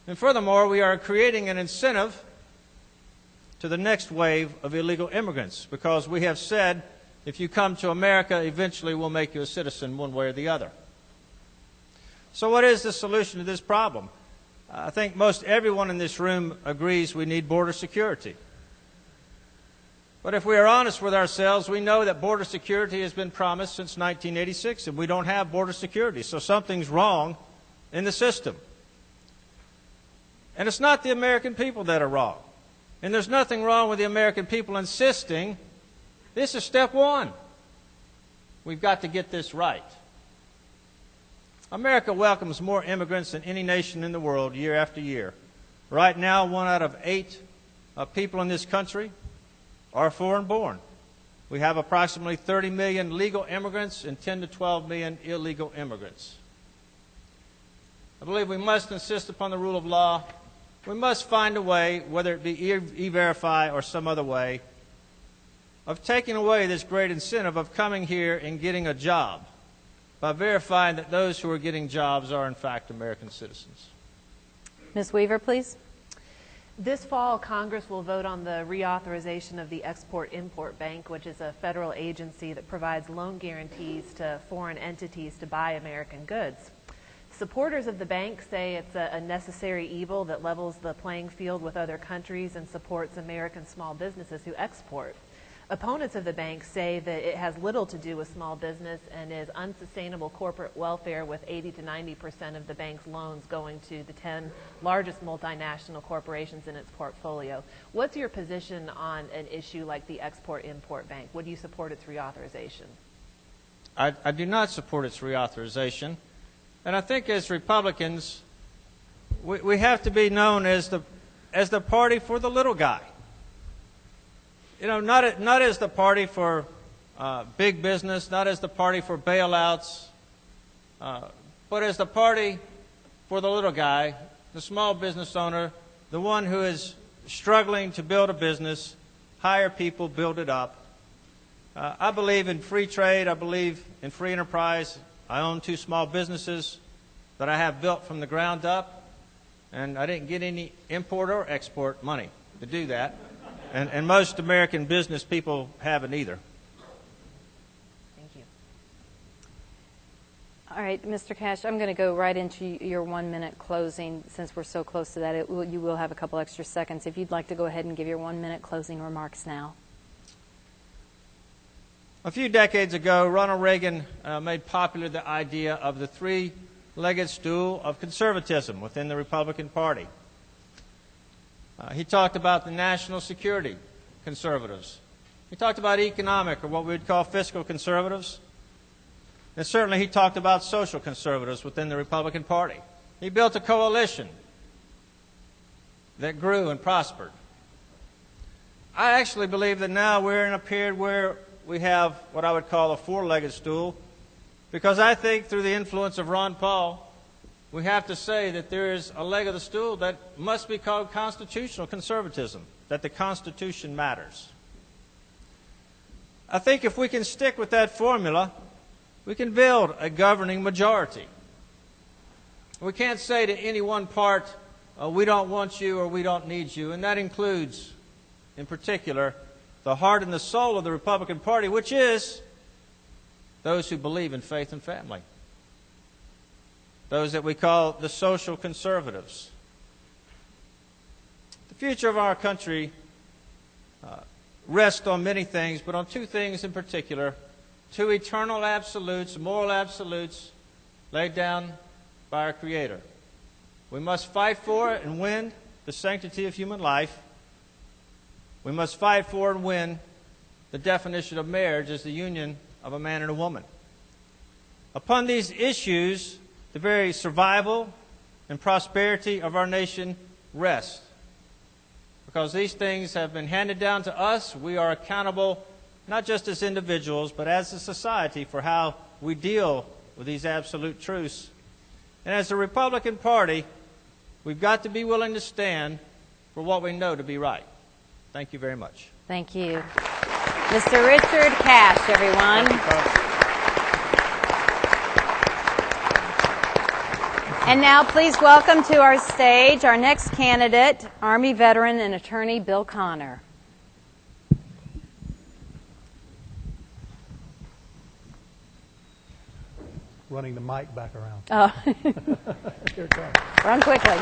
And furthermore, we are creating an incentive to the next wave of illegal immigrants, because we have said, if you come to America, eventually we'll make you a citizen one way or the other. So what is the solution to this problem? I think most everyone in this room agrees we need border security. But if we are honest with ourselves, we know that border security has been promised since 1986, and we don't have border security. So something's wrong in the system. And it's not the American people that are wrong. And there's nothing wrong with the American people insisting this is step one. We've got to get this right. America welcomes more immigrants than any nation in the world year after year. Right now, 1 out of 8 people in this country are foreign born. We have approximately 30 million legal immigrants and 10 to 12 million illegal immigrants. I believe we must insist upon the rule of law. We must find a way, whether it be E-Verify or some other way, of taking away this great incentive of coming here and getting a job by verifying that those who are getting jobs are in fact American citizens. Ms. Weaver, please. This fall, Congress will vote on the reauthorization of the Export-Import Bank, which is a federal agency that provides loan guarantees to foreign entities to buy American goods. Supporters of the bank say it's a necessary evil that levels the playing field with other countries and supports American small businesses who export. Opponents of the bank say that it has little to do with small business and is unsustainable corporate welfare, with 80 to 90% of the bank's loans going to the 10 largest multinational corporations in its portfolio. What's your position on an issue like the Export-Import Bank? Would you support its reauthorization? I do not support its reauthorization. And I think as Republicans, we have to be known as the party for the little guy. You know, not as the party for big business, not as the party for bailouts, but as the party for the little guy, the small business owner, the one who is struggling to build a business, hire people, build it up. I believe in free trade. I believe in free enterprise. I own 2 small businesses that I have built from the ground up, and I didn't get any import or export money to do that. And most American business people haven't either. Thank you. All right, Mr. Cash, I'm going to go right into your 1-minute closing since we're so close to that. You will have a couple extra seconds. If you'd like to go ahead and give your 1-minute closing remarks now. A few decades ago, Ronald Reagan made popular the idea of the 3-legged stool of conservatism within the Republican Party. He talked about the national security conservatives. He talked about economic, or what we would call fiscal conservatives. And certainly he talked about social conservatives within the Republican Party. He built a coalition that grew and prospered. I actually believe that now we're in a period where we have what I would call a 4-legged stool, because I think through the influence of Ron Paul, we have to say that there is a leg of the stool that must be called constitutional conservatism, that the Constitution matters. I think if we can stick with that formula, we can build a governing majority. We can't say to any one part, we don't want you or we don't need you, and that includes, in particular, the heart and the soul of the Republican Party, which is those who believe in faith and family. Those that we call the social conservatives. The future of our country rests on many things, but on 2 things in particular: 2 eternal absolutes, moral absolutes, laid down by our Creator. We must fight for and win the sanctity of human life. We must fight for and win the definition of marriage as the union of a man and a woman. Upon these issues, the very survival and prosperity of our nation rest. Because these things have been handed down to us, we are accountable not just as individuals, but as a society for how we deal with these absolute truths. And as the Republican Party, we've got to be willing to stand for what we know to be right. Thank you very much. Thank you. Mr. Richard Cash, everyone. And now please welcome to our stage our next candidate, Army veteran and attorney Bill Connor. Running the mic back around. Oh. Here it comes. Run quickly.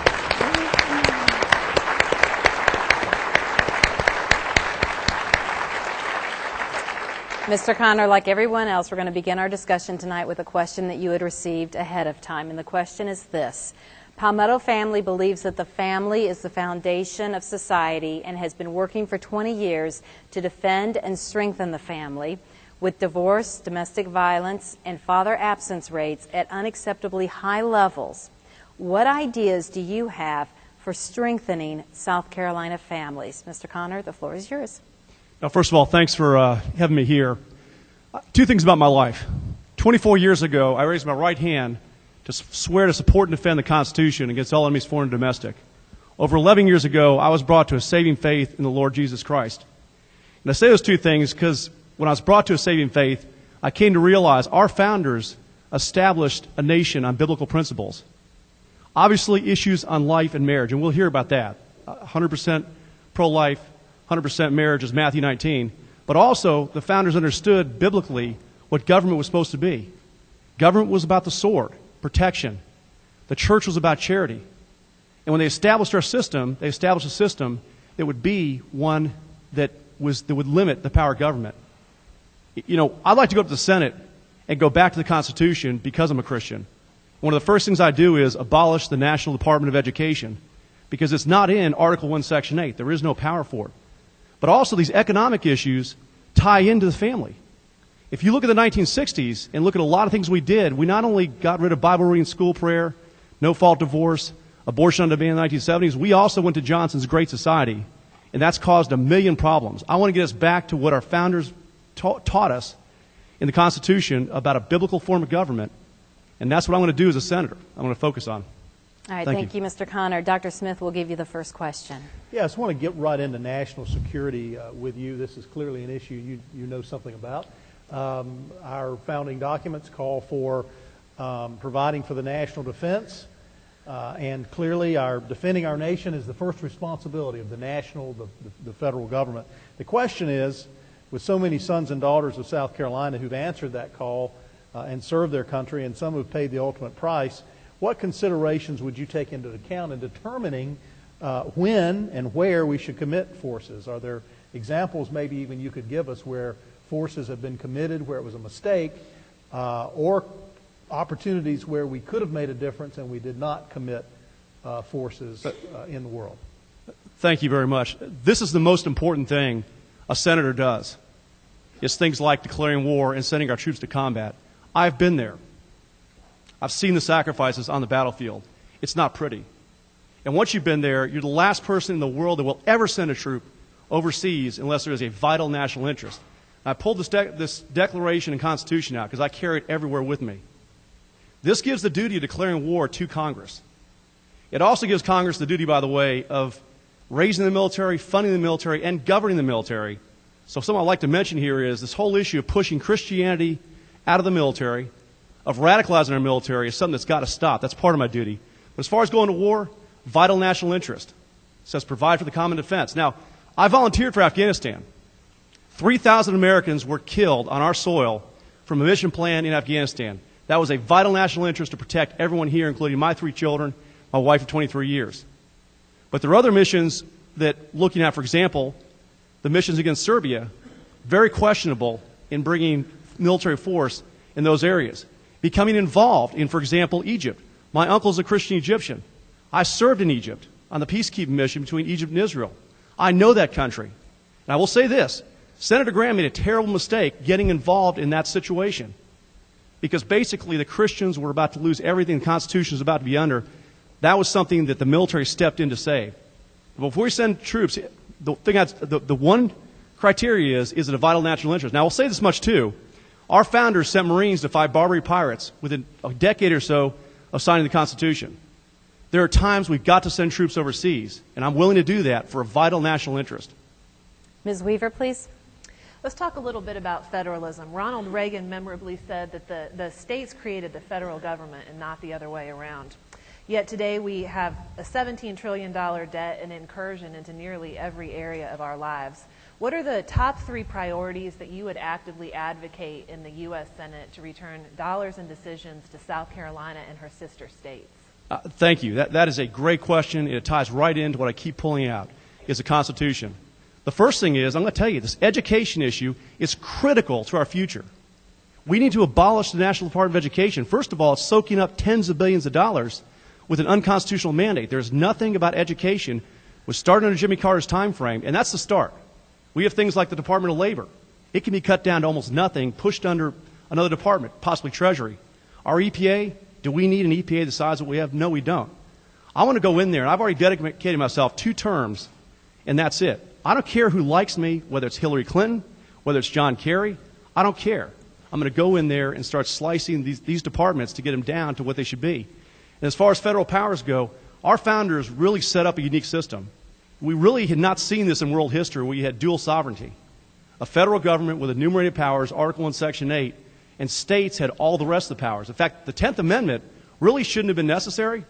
Mr. Connor, like everyone else, we're going to begin our discussion tonight with a question that you had received ahead of time. And the question is this. Palmetto family believes that the family is the foundation of society and has been working for 20 years to defend and strengthen the family. With divorce, domestic violence, and father absence rates at unacceptably high levels, what ideas do you have for strengthening South Carolina families? Mr. Connor, the floor is yours. Now, first of all, thanks for having me here. 2 things about my life. 24 years ago, I raised my right hand to swear to support and defend the Constitution against all enemies, foreign and domestic. Over 11 years ago, I was brought to a saving faith in the Lord Jesus Christ. And I say those two things because when I was brought to a saving faith, I came to realize our founders established a nation on biblical principles. Obviously, issues on life and marriage, and we'll hear about that. 100% pro-life, 100% marriage is Matthew 19. But also, the founders understood biblically what government was supposed to be. Government was about the sword, protection. The church was about charity. And when they established our system, they established a system that would be one that would limit the power of government. You know, I'd like to go up to the Senate and go back to the Constitution because I'm a Christian. One of the first things I do is abolish the National Department of Education because it's not in Article 1, Section 8. There is no power for it. But also these economic issues tie into the family. If you look at the 1960s and look at a lot of things we did, we not only got rid of Bible reading school prayer, no-fault divorce, abortion on demand in the 1970s, we also went to Johnson's Great Society, and that's caused a million problems. I want to get us back to what our founders taught us in the Constitution about a biblical form of government, and that's what I'm going to do as a senator. I'm going to focus on. All right, thank you, Mr. Connor. Dr. Smith will give you the first question. Yeah, I just want to get right into national security with you. This is clearly an issue you know something about. Our founding documents call for providing for the national defense, and clearly defending our nation is the first responsibility of the federal government. The question is, with so many sons and daughters of South Carolina who've answered that call and served their country, and some who've paid the ultimate price, what considerations would you take into account in determining when and where we should commit forces? Are there examples maybe even you could give us where forces have been committed, where it was a mistake, or opportunities where we could have made a difference and we did not commit forces in the world? Thank you very much. This is the most important thing a senator does. It's things like declaring war and sending our troops to combat. I've been there. I've seen the sacrifices on the battlefield. It's not pretty. And once you've been there, you're the last person in the world that will ever send a troop overseas unless there is a vital national interest. I pulled this Declaration and Constitution out because I carry it everywhere with me. This gives the duty of declaring war to Congress. It also gives Congress the duty, by the way, of raising the military, funding the military, and governing the military. So something I'd like to mention here is this whole issue of pushing Christianity out of the military, of radicalizing our military, is something that's got to stop. That's part of my duty. But as far as going to war, vital national interest. It says provide for the common defense. Now, I volunteered for Afghanistan. 3,000 Americans were killed on our soil from a mission plan in Afghanistan. That was a vital national interest to protect everyone here, including my 3 children, my wife of 23 years. But there are other missions that, looking at, for example, the missions against Serbia, very questionable in bringing military force in those areas. Becoming involved in, for example, Egypt. My uncle's a Christian Egyptian. I served in Egypt on the peacekeeping mission between Egypt and Israel. I know that country. And I will say this, Senator Graham made a terrible mistake getting involved in that situation because basically the Christians were about to lose everything the Constitution was about to be under. That was something that the military stepped in to save. But before we send troops, the one criteria is it a vital national interest? Now, I'll say this much too. Our founders sent Marines to fight Barbary pirates within a decade or so of signing the Constitution. There are times we've got to send troops overseas, and I'm willing to do that for a vital national interest. Ms. Weaver, please. Let's talk a little bit about federalism. Ronald Reagan memorably said that the states created the federal government and not the other way around. Yet today we have a $17 trillion debt and incursion into nearly every area of our lives. What are the top 3 priorities that you would actively advocate in the U.S. Senate to return dollars and decisions to South Carolina and her sister states? Thank you. That is a great question. It ties right into what I keep pulling out, is the Constitution. The first thing is, I'm going to tell you, this education issue is critical to our future. We need to abolish the National Department of Education. First of all, it's soaking up tens of billions of dollars with an unconstitutional mandate. There's nothing about education. It was started under Jimmy Carter's time frame, and that's the start. We have things like the Department of Labor. It can be cut down to almost nothing, pushed under another department, possibly Treasury. Our EPA, do we need an EPA the size that we have? No, we don't. I want to go in there, and I've already dedicated myself 2 terms, and that's it. I don't care who likes me, whether it's Hillary Clinton, whether it's John Kerry. I don't care. I'm going to go in there and start slicing these departments to get them down to what they should be. And as far as federal powers go, our founders really set up a unique system. We really had not seen this in world history where you had dual sovereignty. a federal government with enumerated powers, Article 1, Section 8, and states had all the rest of the powers. In fact, the 10th Amendment really shouldn't have been necessary,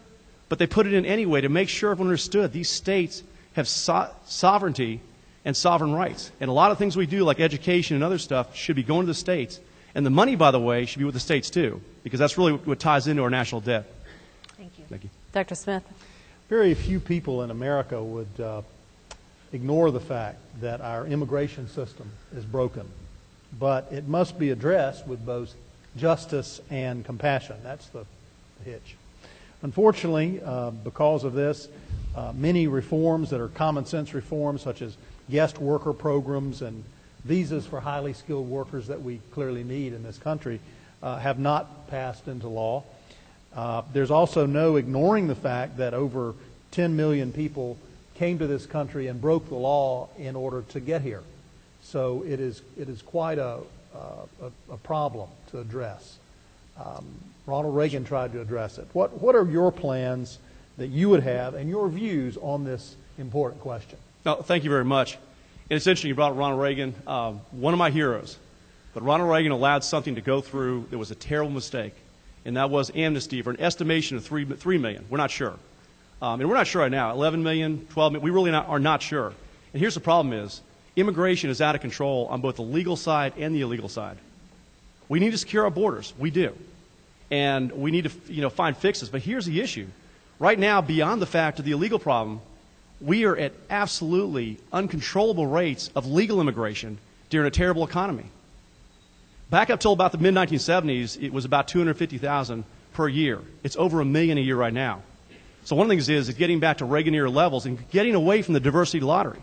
but they put it in anyway to make sure everyone understood these states have sovereignty and sovereign rights. And a lot of things we do, like education and other stuff, should be going to the states. And the money, by the way, should be with the states too, because that's really what ties into our national debt. Thank you. Thank you. Dr. Smith. Very few people in America would ignore the fact that our immigration system is broken, but it must be addressed with both justice and compassion. That's the hitch. Unfortunately, because of this, many reforms that are common sense reforms, such as guest worker programs and visas for highly skilled workers that we clearly need in this country, have not passed into law. There's also no ignoring the fact that over 10 million people came to this country and broke the law in order to get here. So it is quite a problem to address. Ronald Reagan tried to address it. What are your plans that you would have and your views on this important question? No, thank you very much. And it's interesting you brought up Ronald Reagan, one of my heroes. But Ronald Reagan allowed something to go through that was a terrible mistake, and that was amnesty for an estimation of 3 million. We're not sure. And we're not sure right now. 11 million, 12 million, we really are not sure. And here's the problem is, immigration is out of control on both the legal side and the illegal side. We need to secure our borders. We do. And we need to find fixes. But here's the issue. Right now, beyond the fact of the illegal problem, we are at absolutely uncontrollable rates of legal immigration during a terrible economy. Back up till about the mid-1970s, it was about 250,000 per year. It's over 1 million a year right now. So one of the things is getting back to Reagan-era levels and getting away from the diversity lottery.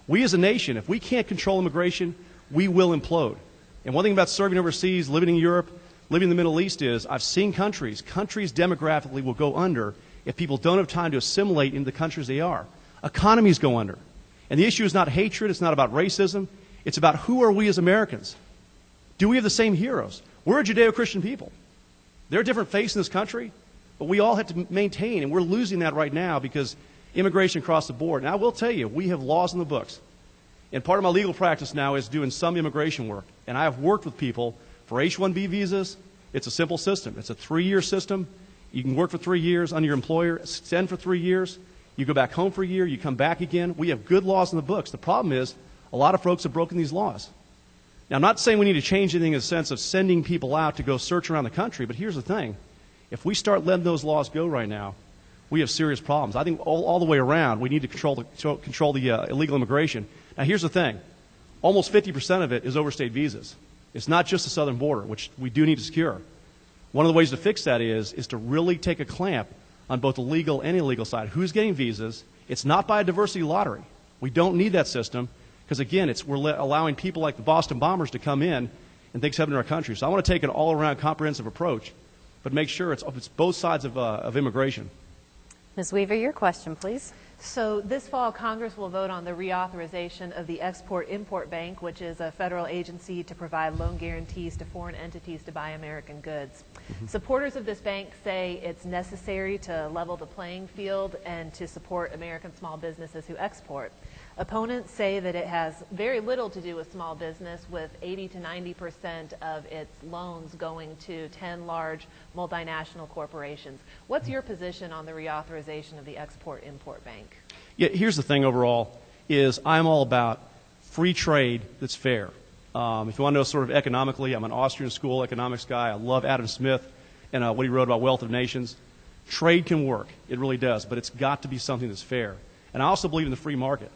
We as a nation, if we can't control immigration, we will implode. And one thing about serving overseas, living in Europe, living in the Middle East is I've seen countries demographically will go under if people don't have time to assimilate into the countries they are. Economies go under. And the issue is not hatred, it's not about racism, it's about who are we as Americans. Do we have the same heroes? We're a Judeo-Christian people. There are different faiths in this country, but we all have to maintain, and we're losing that right now because immigration across the board. And I will tell you, we have laws in the books. And part of my legal practice now is doing some immigration work. And I have worked with people for H-1B visas. It's a simple system. It's a 3-year system. You can work for 3 years under your employer, extend for 3 years. You go back home for a year, you come back again. We have good laws in the books. The problem is a lot of folks have broken these laws. Now, I'm not saying we need to change anything in the sense of sending people out to go search around the country, but here's the thing. If we start letting those laws go right now, we have serious problems. I think all the way around, we need to control the illegal immigration. Now, here's the thing. Almost 50% of it is overstayed visas. It's not just the southern border, which we do need to secure. One of the ways to fix that is to really take a clamp on both the legal and illegal side. Who's getting visas? It's not by a diversity lottery. We don't need that system because, again, we're allowing people like the Boston Bombers to come in and things happen in our country. So I want to take an all-around comprehensive approach, but make sure it's both sides of immigration. Ms. Weaver, your question, please. So this fall, Congress will vote on the reauthorization of the Export-Import Bank, which is a federal agency to provide loan guarantees to foreign entities to buy American goods. Supporters of this bank say it's necessary to level the playing field and to support American small businesses who export. Opponents say that it has very little to do with small business, with 80 to 90% of its loans going to 10 large multinational corporations. What's your position on the reauthorization of the Export-Import Bank? Yeah, here's the thing overall, is I'm all about free trade that's fair. If you want to know sort of economically, I'm an Austrian school economics guy. I love Adam Smith and what he wrote about wealth of nations. Trade can work. It really does. But it's got to be something that's fair. And I also believe in the free market.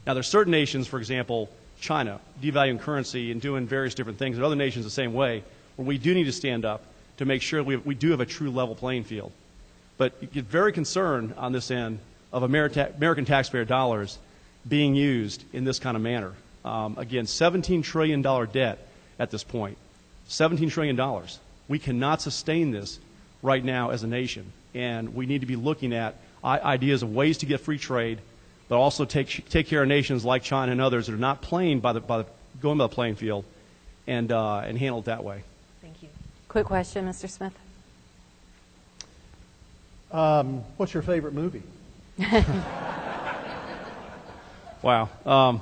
Now, there's certain nations, for example, China, devaluing currency and doing various different things. There are other nations the same way, where we do need to stand up to make sure we do have a true level playing field. But you get very concerned on this end of American taxpayer dollars being used in this kind of manner. Again, $17 trillion debt at this point. $17 trillion. We cannot sustain this right now as a nation. And we need to be looking at ideas of ways to get free trade, but also take care of nations like China and others that are not playing going by the playing field, and handle it that way. Thank you. Quick question, Mr. Smith. What's your favorite movie? Wow.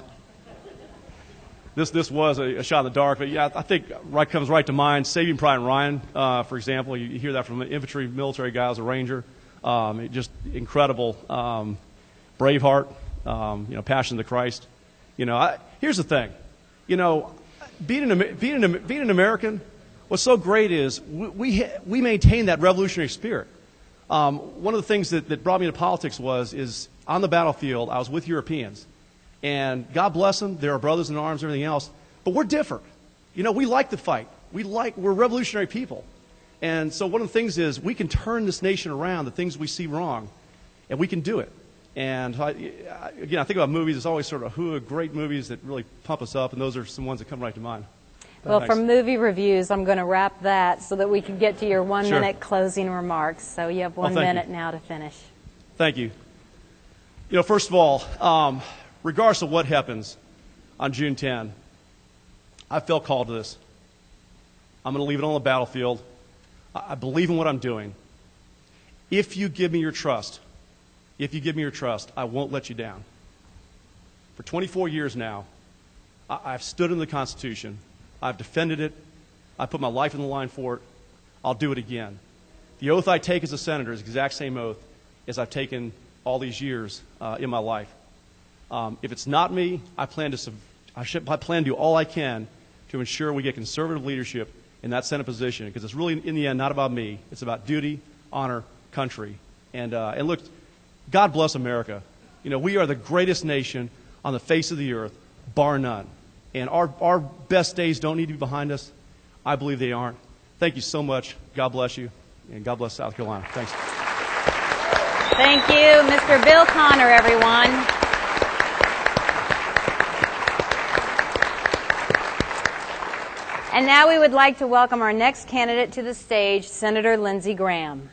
this was a shot in the dark, but yeah, I think comes right to mind Saving Private Ryan, for example. You hear that from an infantry military guy as a Ranger. Just incredible, Braveheart, Passion of the Christ. Here's the thing, being an American, what's so great is we maintain that revolutionary spirit. One of the things that brought me to politics is on the battlefield, I was with Europeans. And God bless them, they're our brothers in arms and everything else. But we're different. We like to fight. We're revolutionary people. And so one of the things is we can turn this nation around, the things we see wrong, and we can do it. And I think about movies, it's always sort of great movies that really pump us up, and those are some ones that come right to mind. Well, Thanks. for movie reviews, I'm going to wrap that so that we can get to your 1 Sure. minute closing remarks. So you have one thank minute you. now to finish. Thank you. First of all, regardless of what happens on June 10, I felt called to this. I'm going to leave it on the battlefield. I believe in what I'm doing. If you give me your trust, I won't let you down. For 24 years now, I've stood in the Constitution. I've defended it. I put my life on the line for it. I'll do it again. The oath I take as a senator is the exact same oath as I've taken all these years in my life. If it's not me, I plan to do all I can to ensure we get conservative leadership in that Senate position, because it's really, in the end, not about me. It's about duty, honor, country. And look, God bless America. We are the greatest nation on the face of the earth, bar none. And our best days don't need to be behind us. I believe they aren't. Thank you so much. God bless you. And God bless South Carolina. Thanks. Thank you, Mr. Bill Connor, everyone. And now we would like to welcome our next candidate to the stage, Senator Lindsey Graham.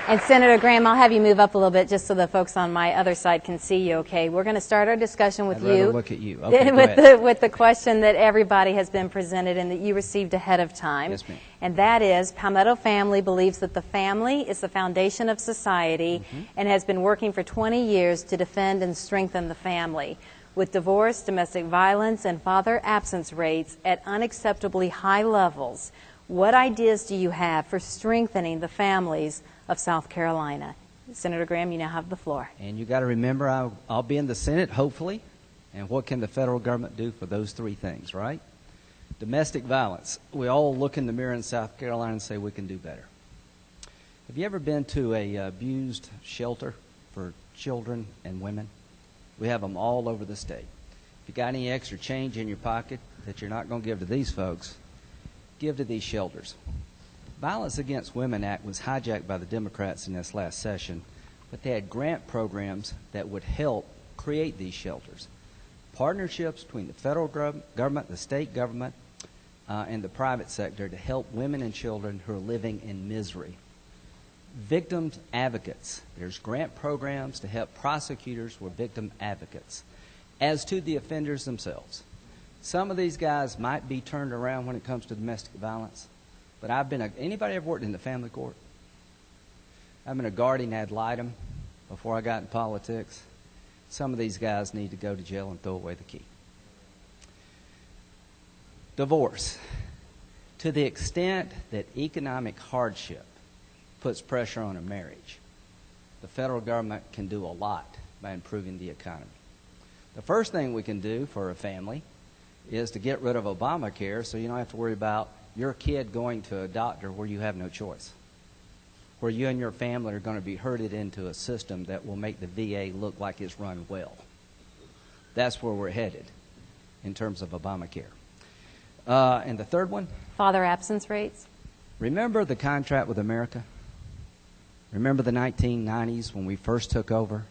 And Senator Graham, I'll have you move up a little bit just so the folks on my other side can see you, okay? We're going to start our discussion with I'd rather you. look at you. Okay, with the question that everybody has been presented and that you received ahead of time. Yes, ma'am. And that is, Palmetto Family believes that the family is the foundation of society and has been working for 20 years to defend and strengthen the family. With divorce, domestic violence, and father absence rates at unacceptably high levels, what ideas do you have for strengthening the families of South Carolina? Senator Graham, you now have the floor. And you got to remember, I'll be in the Senate, hopefully. And what can the federal government do for those three things, right? Domestic violence. We all look in the mirror in South Carolina and say we can do better. Have you ever been to a abused shelter for children and women? We have them all over the state. If you got any extra change in your pocket that you're not going to give to these folks, give to these shelters. Violence Against Women Act was hijacked by the Democrats in this last session, but they had grant programs that would help create these shelters. Partnerships between the federal government, the state government, and the private sector to help women and children who are living in misery. Victims advocates. There's grant programs to help prosecutors who are victim advocates. As to the offenders themselves, some of these guys might be turned around when it comes to domestic violence, but anybody ever worked in the family court? I've been a guardian ad litem before I got in politics. Some of these guys need to go to jail and throw away the key. Divorce. To the extent that economic hardship puts pressure on a marriage, the federal government can do a lot by improving the economy. The first thing we can do for a family is to get rid of Obamacare so you don't have to worry about your kid going to a doctor where you have no choice, where you and your family are going to be herded into a system that will make the VA look like it's run well. That's where we're headed in terms of Obamacare. And the third one? Father absence rates. Remember the contract with America? Remember the 1990s when we first took over?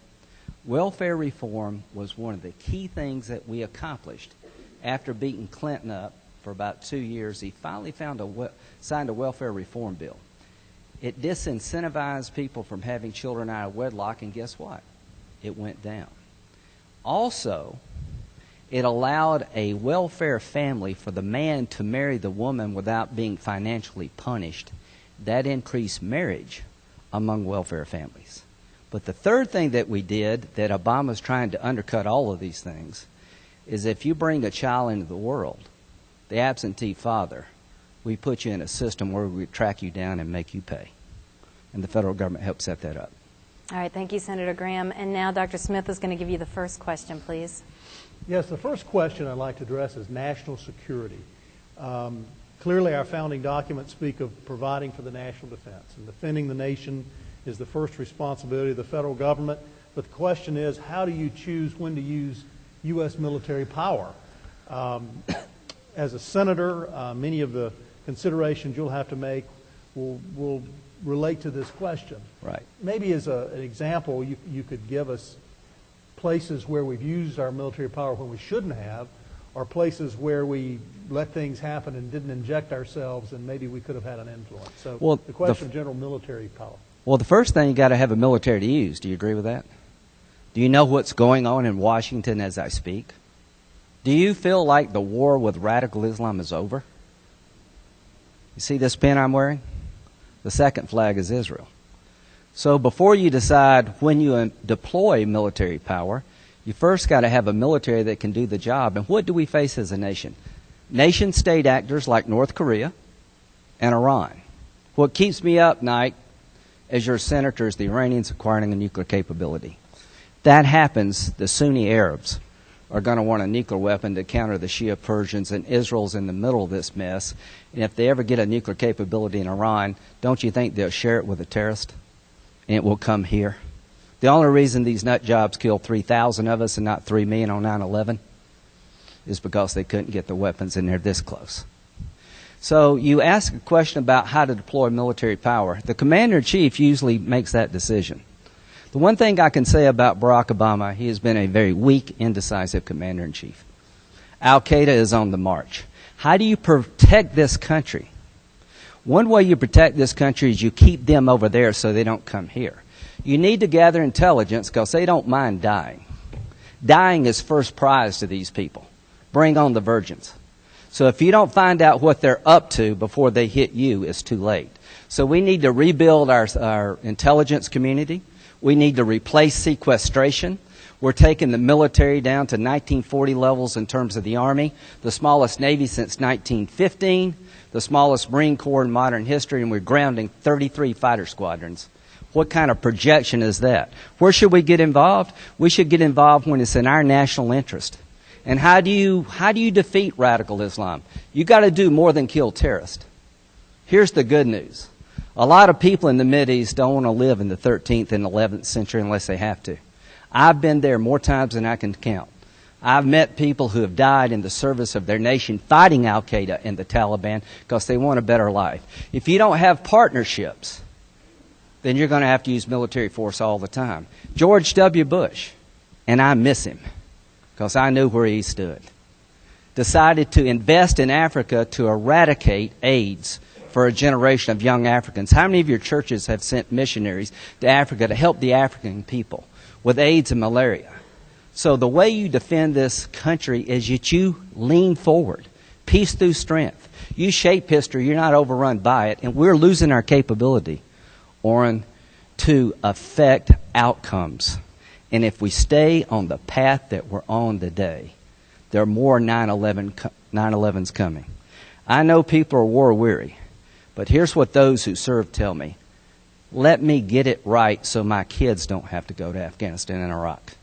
Welfare reform was one of the key things that we accomplished. After beating Clinton up for about 2 years, he finally signed a welfare reform bill. It disincentivized people from having children out of wedlock, and guess what? It went down. Also, it allowed a welfare family for the man to marry the woman without being financially punished, that increased marriage among welfare families. But the third thing that we did that Obama's trying to undercut all of these things is if you bring a child into the world, the absentee father, we put you in a system where we track you down and make you pay. And the federal government helps set that up. All right, thank you, Senator Graham. And now Dr. Smith is going to give you the first question, please. Yes, the first question I'd like to address is national security. Clearly, our founding documents speak of providing for the national defense, and defending the nation is the first responsibility of the federal government. But the question is, how do you choose when to use U.S. military power? As a senator, many of the considerations you'll have to make will relate to this question. Right. Maybe as an example, you could give us places where we've used our military power when we shouldn't have, or places where we let things happen and didn't inject ourselves and maybe we could have had an influence. So the question of general military power. Well, the first thing, you got to have a military to use. Do you agree with that? Do you know what's going on in Washington as I speak? Do you feel like the war with radical Islam is over? You see this pin I'm wearing? The second flag is Israel. So before you decide when you deploy military power, you first got to have a military that can do the job. And what do we face as a nation? Nation-state actors like North Korea and Iran. What keeps me up night as your senator is the Iranians acquiring a nuclear capability. That happens, the Sunni Arabs are going to want a nuclear weapon to counter the Shia Persians, and Israel's in the middle of this mess. And if they ever get a nuclear capability in Iran, don't you think they'll share it with a terrorist? And it will come here. The only reason these nut jobs killed 3,000 of us and not 3 million on 9/11 is because they couldn't get the weapons and they're this close. So you ask a question about how to deploy military power. The commander-in-chief usually makes that decision. The one thing I can say about Barack Obama, he has been a very weak, indecisive commander-in-chief. Al-Qaeda is on the march. How do you protect this country? One way you protect this country is you keep them over there so they don't come here. You need to gather intelligence because they don't mind dying. Dying is first prize to these people. Bring on the virgins. So if you don't find out what they're up to before they hit you, it's too late. So we need to rebuild our intelligence community. We need to replace sequestration. We're taking the military down to 1940 levels in terms of the Army, the smallest Navy since 1915, the smallest Marine Corps in modern history, and we're grounding 33 fighter squadrons. What kind of projection is that? Where should we get involved? We should get involved when it's in our national interest. And how do you defeat radical Islam? You got to do more than kill terrorists. Here's the good news. A lot of people in the Mideast don't want to live in the 13th and 11th century unless they have to. I've been there more times than I can count. I've met people who have died in the service of their nation fighting Al-Qaeda and the Taliban because they want a better life. If you don't have partnerships, then you're going to have to use military force all the time. George W. Bush, and I miss him because I knew where he stood, decided to invest in Africa to eradicate AIDS for a generation of young Africans. How many of your churches have sent missionaries to Africa to help the African people with AIDS and malaria? So the way you defend this country is that you lean forward, peace through strength. You shape history, you're not overrun by it, and we're losing our capability, Orrin, to affect outcomes. And if we stay on the path that we're on today, there are more 9/11s coming. I know people are war weary, but here's what those who serve tell me. Let me get it right so my kids don't have to go to Afghanistan and Iraq.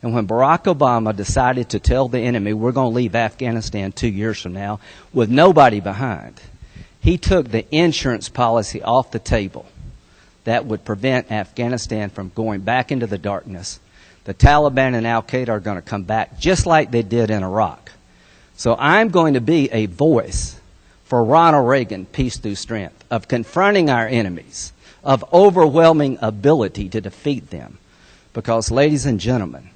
And when Barack Obama decided to tell the enemy we're going to leave Afghanistan 2 years from now with nobody behind, he took the insurance policy off the table that would prevent Afghanistan from going back into the darkness. The Taliban and Al-Qaeda are going to come back just like they did in Iraq. So I'm going to be a voice for Ronald Reagan, peace through strength, of confronting our enemies, of overwhelming ability to defeat them. Because, ladies and gentlemen,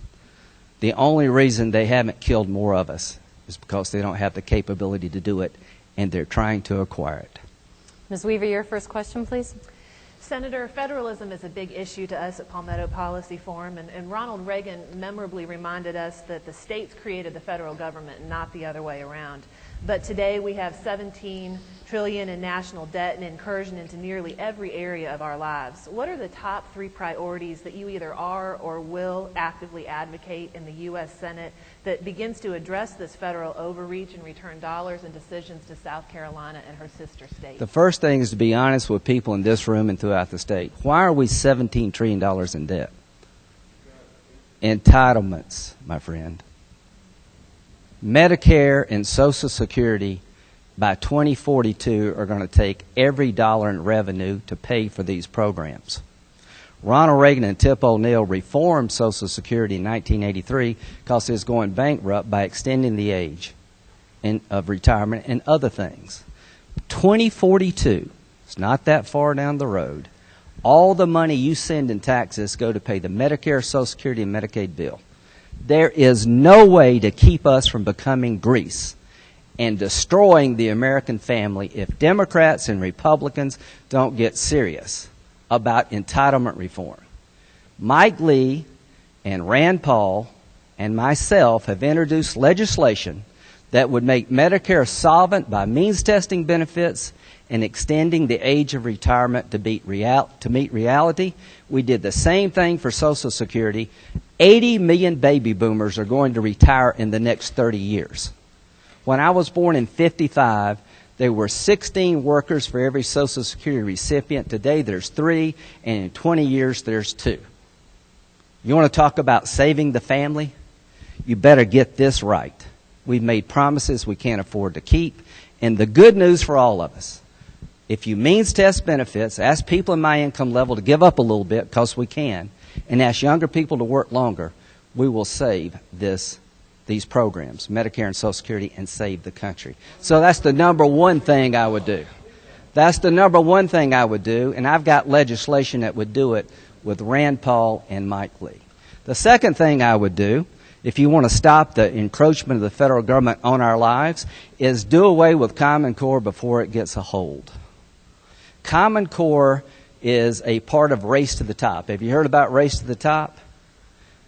the only reason they haven't killed more of us is because they don't have the capability to do it, and they're trying to acquire it. Ms. Weaver, your first question, please. Senator, federalism is a big issue to us at Palmetto Policy Forum, and Ronald Reagan memorably reminded us that the states created the federal government and not the other way around. But today we have 17 trillion in national debt and incursion into nearly every area of our lives. What are the top 3 priorities that you either are or will actively advocate in the U.S. Senate that begins to address this federal overreach and return dollars and decisions to South Carolina and her sister states? The first thing is to be honest with people in this room and throughout the state. Why are we $17 trillion in debt? Entitlements, my friend. Medicare and Social Security by 2042 are going to take every dollar in revenue to pay for these programs. Ronald Reagan and Tip O'Neill reformed Social Security in 1983 because it was going bankrupt by extending the age of retirement and other things. 2042, it's not that far down the road, all the money you send in taxes go to pay the Medicare, Social Security, and Medicaid bill. There is no way to keep us from becoming Greece and destroying the American family if Democrats and Republicans don't get serious about entitlement reform. Mike Lee and Rand Paul and myself have introduced legislation that would make Medicare solvent by means testing benefits and extending the age of retirement to meet reality. We did the same thing for Social Security. 80 million baby boomers are going to retire in the next 30 years. When I was born in 55, there were 16 workers for every Social Security recipient. Today there's 3, and in 20 years there's 2. You want to talk about saving the family? You better get this right. We've made promises we can't afford to keep. And the good news for all of us, if you means test benefits, ask people in my income level to give up a little bit because we can, and ask younger people to work longer, we will save these programs, Medicare and Social Security, and save the country. So that's the number one thing I would do. That's the number one thing I would do, and I've got legislation that would do it with Rand Paul and Mike Lee. The second thing I would do, if you want to stop the encroachment of the federal government on our lives, is do away with Common Core before it gets a hold. Common Core is a part of Race to the Top. Have you heard about Race to the Top?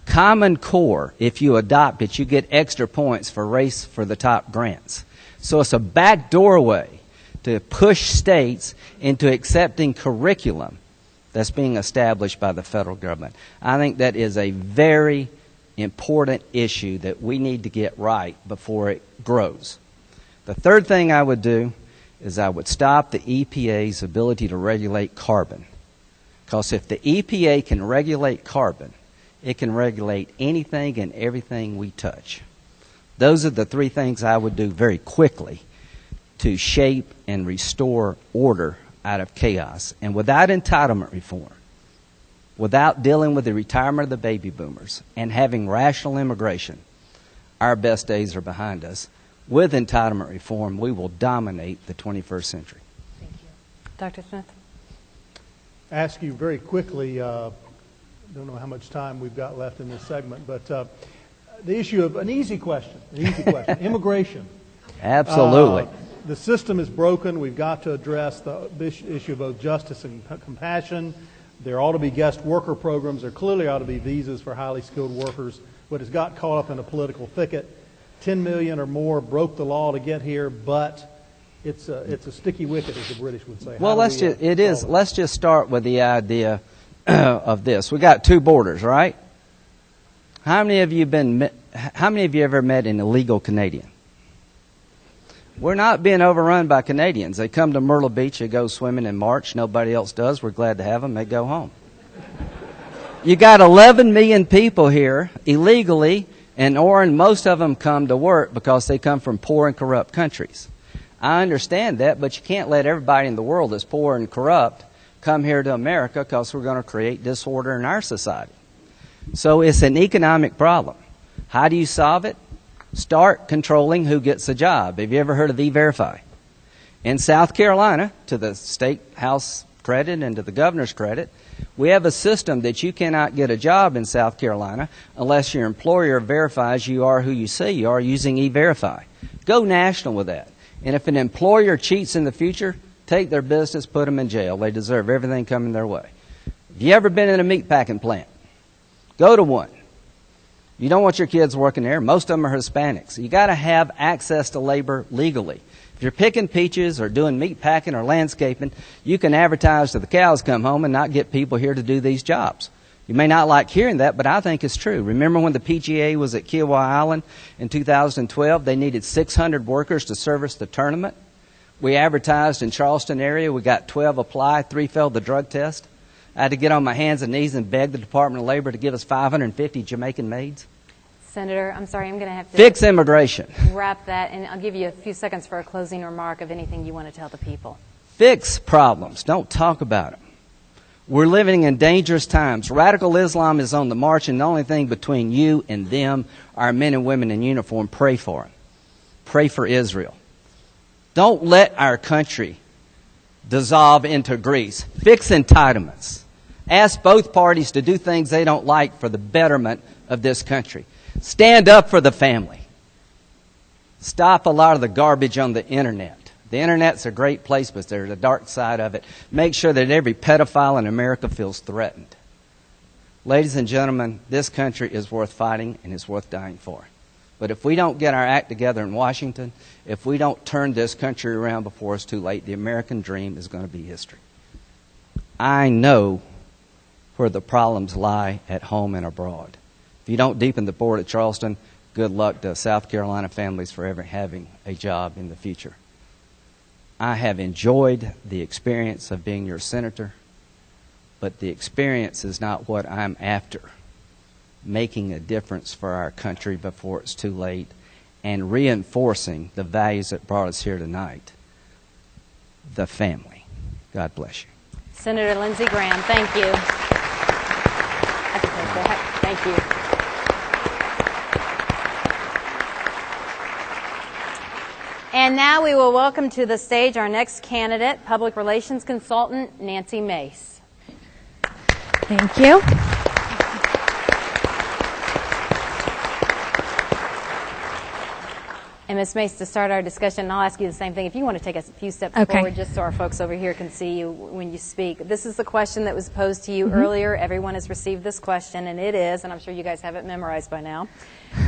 Common Core, if you adopt it, you get extra points for Race for the Top grants. So it's a back doorway to push states into accepting curriculum that's being established by the federal government. I think that is a very important issue that we need to get right before it grows. The third thing I would do is I would stop the EPA's ability to regulate carbon. Because if the EPA can regulate carbon, it can regulate anything and everything we touch. Those are the 3 things I would do very quickly to shape and restore order out of chaos. And without entitlement reform, without dealing with the retirement of the baby boomers and having rational immigration, our best days are behind us. With entitlement reform, we will dominate the 21st century. Thank you. Dr. Smith? Ask you very quickly, don't know how much time we've got left in this segment, but the issue of an easy question, immigration. Absolutely. The system is broken. We've got to address the issue of both justice and compassion. There ought to be guest worker programs. There clearly ought to be visas for highly skilled workers. But it's got caught up in a political thicket. 10 million or more broke the law to get here, but it's a sticky wicket, as the British would say. Well, let's just start with the idea of this. We got 2 borders, right? How many of you ever met an illegal Canadian? We're not being overrun by Canadians. They come to Myrtle Beach, they go swimming in March. Nobody else does. We're glad to have them. They go home. You got 11 million people here illegally, and most of them come to work because they come from poor and corrupt countries. I understand that, but you can't let everybody in the world that's poor and corrupt come here to America because we're going to create disorder in our society. So it's an economic problem. How do you solve it? Start controlling who gets a job. Have you ever heard of E-Verify? In South Carolina, to the State House credit and to the governor's credit, we have a system that you cannot get a job in South Carolina unless your employer verifies you are who you say you are using E-Verify. Go national with that. And if an employer cheats in the future, take their business, put them in jail. They deserve everything coming their way. Have you ever been in a meat packing plant? Go to one. You don't want your kids working there. Most of them are Hispanics. You got to have access to labor legally. If you're picking peaches or doing meat packing or landscaping, you can advertise till the cows come home and not get people here to do these jobs. You may not like hearing that, but I think it's true. Remember when the PGA was at Kiowa Island in 2012? They needed 600 workers to service the tournament. We advertised in Charleston area. We got 12 apply. 3 failed the drug test. I had to get on my hands and knees and beg the Department of Labor to give us 550 Jamaican maids. Senator, I'm sorry, I'm going to have to Fix immigration. wrap that, and I'll give you a few seconds for a closing remark of anything you want to tell the people. Fix problems. Don't talk about them. We're living in dangerous times. Radical Islam is on the march, and the only thing between you and them are men and women in uniform. Pray for them. Pray for Israel. Don't let our country dissolve into Greece. Fix entitlements. Ask both parties to do things they don't like for the betterment of this country. Stand up for the family. Stop a lot of the garbage on the internet. The internet's a great place, but there's a dark side of it. Make sure that every pedophile in America feels threatened. Ladies and gentlemen, this country is worth fighting and it's worth dying for. But if we don't get our act together in Washington, if we don't turn this country around before it's too late, the American dream is going to be history. I know where the problems lie at home and abroad. If you don't deepen the board at Charleston, good luck to South Carolina families forever having a job in the future. I have enjoyed the experience of being your senator, but the experience is not what I'm after. Making a difference for our country before it's too late and reinforcing the values that brought us here tonight. The family. God bless you. Senator Lindsey Graham, thank you. I can take that. Thank you. And now we will welcome to the stage our next candidate, Public Relations Consultant Nancy Mace. Thank you. And Ms. Mace, to start our discussion, and I'll ask you the same thing. If you want to take us a few steps Okay. forward, just so our folks over here can see you when you speak. This is the question that was posed to you earlier. Everyone has received this question, and it is, and I'm sure you guys have it memorized by now.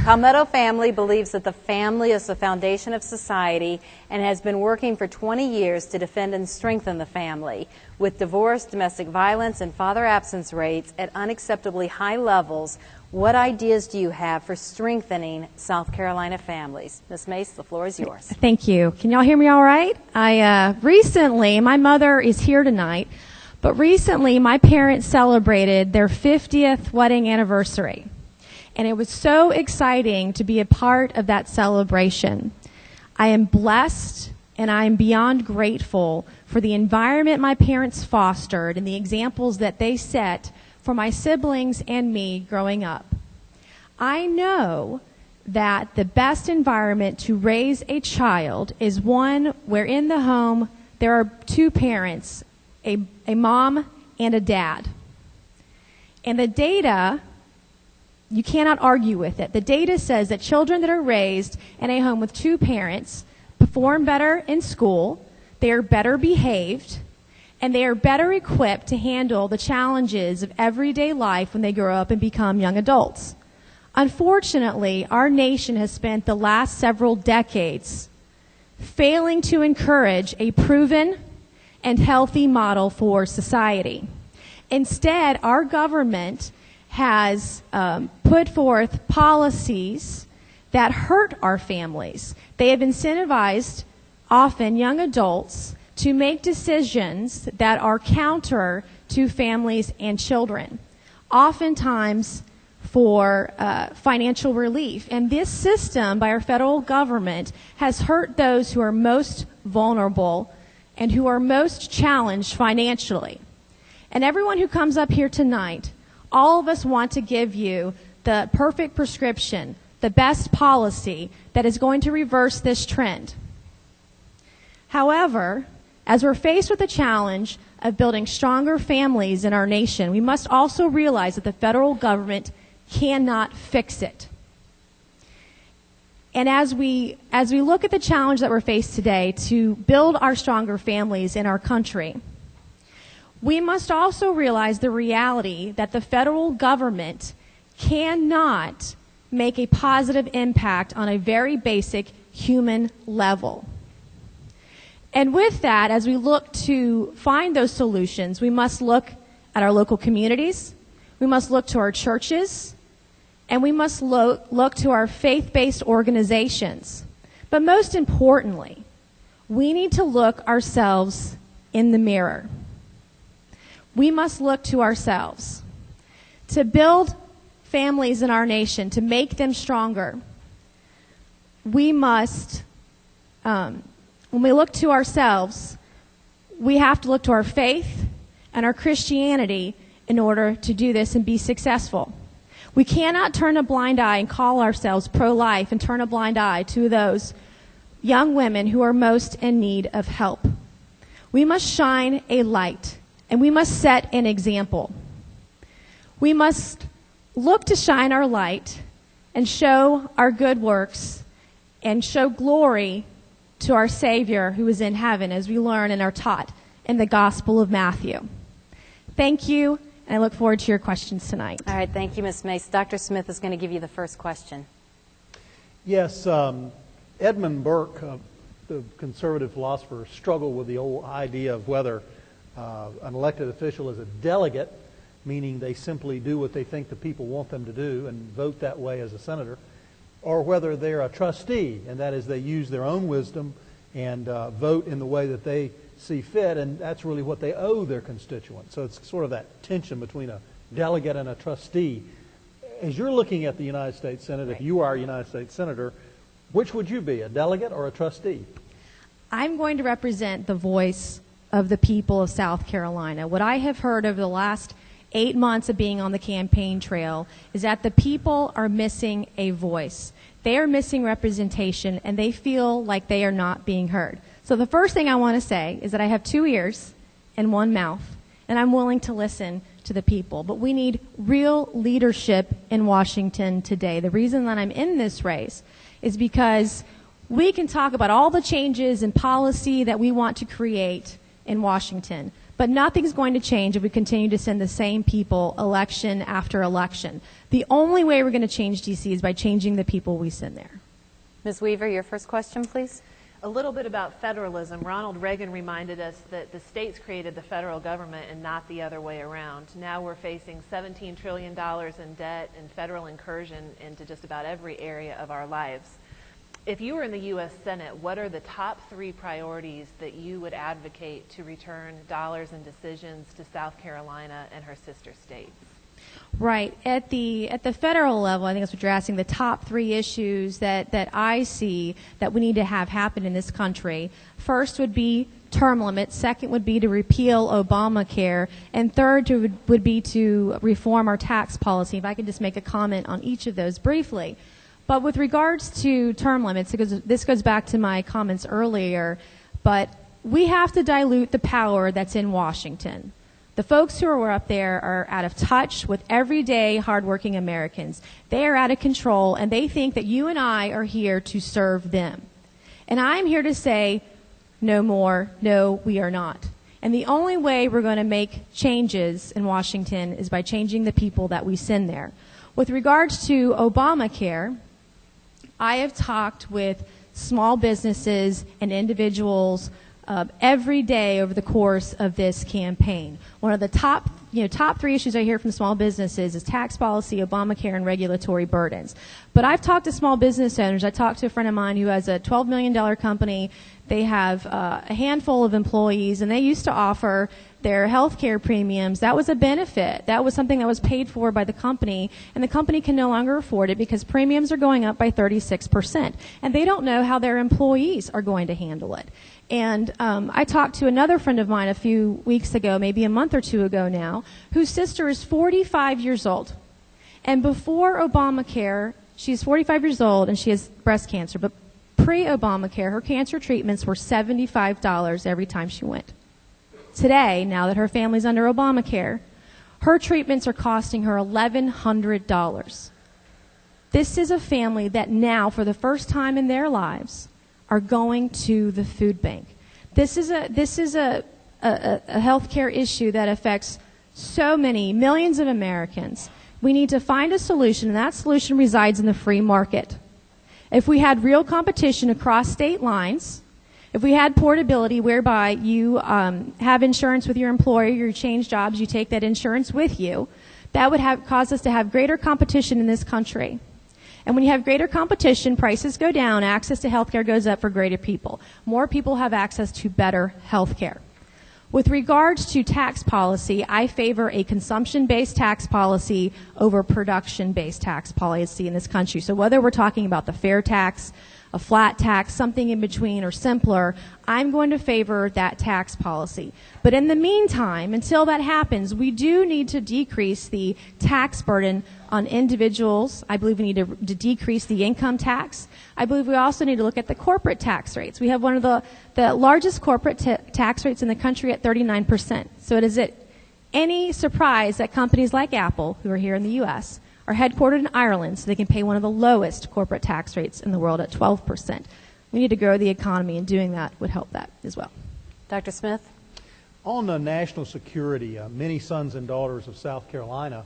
Palmetto family believes that the family is the foundation of society and has been working for 20 years to defend and strengthen the family. With divorce, domestic violence, and father absence rates at unacceptably high levels, what ideas do you have for strengthening South Carolina families? Ms. Mace, the floor is yours. Thank you. Can y'all hear me all right? Recently, my mother is here tonight, but recently my parents celebrated their 50th wedding anniversary. And it was so exciting to be a part of that celebration. I am blessed and I am beyond grateful for the environment my parents fostered and the examples that they set for my siblings and me growing up. I know that the best environment to raise a child is one where in the home there are two parents, a mom and a dad. And the data, you cannot argue with it. The data says that children that are raised in a home with two parents perform better in school, they are better behaved, and they are better equipped to handle the challenges of everyday life when they grow up and become young adults. Unfortunately, our nation has spent the last several decades failing to encourage a proven and healthy model for society. Instead, our government has put forth policies that hurt our families. They have incentivized often young adults to make decisions that are counter to families and children, oftentimes for financial relief. And this system by our federal government has hurt those who are most vulnerable and who are most challenged financially. And everyone who comes up here tonight, all of us want to give you the perfect prescription, the best policy that is going to reverse this trend. However, as we're faced with the challenge of building stronger families in our nation, we must also realize that the federal government cannot fix it. And as we look at the challenge that we're faced today to build our stronger families in our country, we must also realize the reality that the federal government cannot make a positive impact on a very basic human level. And with that, as we look to find those solutions, we must look at our local communities, we must look to our churches, and we must look to our faith-based organizations. But most importantly, we need to look ourselves in the mirror. We must look to ourselves. To build families in our nation, to make them stronger, we must, when we look to ourselves, we have to look to our faith and our Christianity in order to do this and be successful. We cannot turn a blind eye and call ourselves pro-life and turn a blind eye to those young women who are most in need of help. We must shine a light, and we must set an example. We must look to shine our light and show our good works and show glory to our Savior who is in heaven, as we learn and are taught in the Gospel of Matthew. Thank you, and I look forward to your questions tonight. All right, thank you, Ms. Mace. Dr. Smith is going to give you the first question. Yes, Edmund Burke, the conservative philosopher, struggled with the old idea of whether an elected official is a delegate, meaning they simply do what they think the people want them to do and vote that way as a senator, or whether they're a trustee, and that is they use their own wisdom and vote in the way that they see fit, and that's really what they owe their constituents. So it's sort of that tension between a delegate and a trustee. As you're looking at the United States Senate, if you are a United States Senator, which would you be, a delegate or a trustee? I'm going to represent the voice of the people of South Carolina. What I have heard over the last 8 months of being on the campaign trail is that the people are missing a voice. They are missing representation, and they feel like they are not being heard. So the first thing I want to say is that I have 2 ears and 1 mouth, and I'm willing to listen to the people. But we need real leadership in Washington today. The reason that I'm in this race is because we can talk about all the changes in policy that we want to create in Washington, but nothing's going to change if we continue to send the same people election after election. The only way we're going to change D.C. is by changing the people we send there. Ms. Weaver, your first question, please. A little bit about federalism. Ronald Reagan reminded us that the states created the federal government and not the other way around. Now we're facing $17 trillion in debt and federal incursion into just about every area of our lives. If you were in the U.S. Senate, what are the top 3 priorities that you would advocate to return dollars and decisions to South Carolina and her sister states? Right. At the federal level, I think that's what you're asking, the top 3 issues that I see that we need to have happen in this country. First would be term limits. Second would be to repeal Obamacare. And third would be to reform our tax policy. If I could just make a comment on each of those briefly. But with regards to term limits, because this goes back to my comments earlier, but we have to dilute the power that's in Washington. The folks who are up there are out of touch with everyday, hardworking Americans. They are out of control, and they think that you and I are here to serve them. And I'm here to say, no more, no, we are not. And the only way we're going to make changes in Washington is by changing the people that we send there. With regards to Obamacare, I have talked with small businesses and individuals every day over the course of this campaign. One of the top 3 issues I hear from small businesses is tax policy, Obamacare, and regulatory burdens. But I've talked to small business owners. I talked to a friend of mine who has a $12 million company. They have a handful of employees, and they used to offer their health care premiums. That was a benefit. That was something that was paid for by the company, and the company can no longer afford it because premiums are going up by 36%, and they don't know how their employees are going to handle it. And I talked to another friend of mine a few weeks ago, maybe a month or 2 ago now, whose sister is 45 years old. And before Obamacare, she's 45 years old and she has breast cancer. But pre-Obamacare, her cancer treatments were $75 every time she went. Today, now that her family's under Obamacare, her treatments are costing her $1,100. This is a family that now, for the first time in their lives, are going to the food bank. This is a health care issue that affects so many millions of Americans We need to find a solution, and that solution resides in the free market. If we had real competition across state lines, if we had portability whereby you have insurance with your employer, you change jobs, you take that insurance with you, that would cause us to have greater competition in this country. And when you have greater competition, prices go down, access to health care goes up for greater people. More people have access to better health care. With regards to tax policy, I favor a consumption-based tax policy over production-based tax policy in this country. So whether we're talking about the fair tax, a flat tax, something in between, or simpler, I'm going to favor that tax policy. But in the meantime, until that happens, we do need to decrease the tax burden on individuals. I believe we need to decrease the income tax. I believe we also need to look at the corporate tax rates. We have one of the largest corporate tax rates in the country at 39%. So it is any surprise that companies like Apple, who are here in the U.S., are headquartered in Ireland, so they can pay one of the lowest corporate tax rates in the world at 12%. We need to grow the economy, and doing that would help that as well. Dr. Smith? On national security, many sons and daughters of South Carolina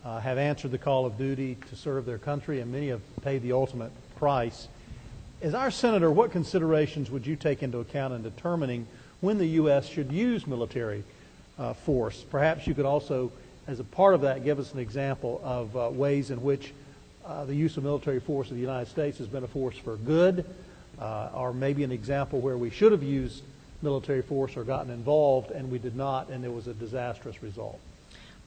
have answered the call of duty to serve their country, and many have paid the ultimate price. As our senator, what considerations would you take into account in determining when the U.S. should use military force? Perhaps you could also, as a part of that, give us an example of ways in which the use of military force of the United States has been a force for good, or maybe an example where we should have used military force or gotten involved and we did not, and there was a disastrous result.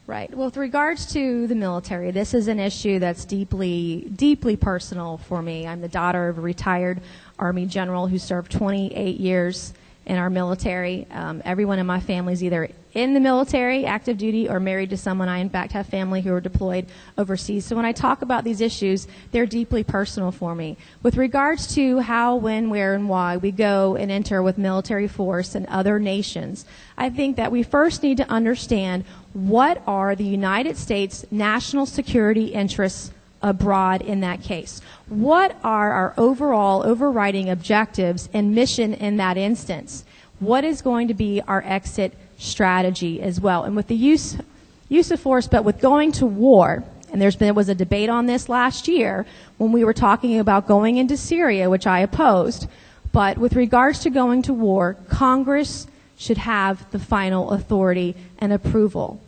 Right. Well, with regards to the military, this is an issue that's deeply, deeply personal for me. I'm the daughter of a retired Army general who served 28 years in our military. Everyone in my family is either in the military, active duty, or married to someone. I, in fact, have family who are deployed overseas. So when I talk about these issues, they're deeply personal for me. With regards to how, when, where, and why we go and enter with military force in other nations, I think that we first need to understand what are the United States national security interests abroad in that case. What are our overall overriding objectives and mission in that instance? What is going to be our exit strategy as well? And with the use of force, but with going to war, and there was a debate on this last year when we were talking about going into Syria, which I opposed, but with regards to going to war, Congress should have the final authority and approval.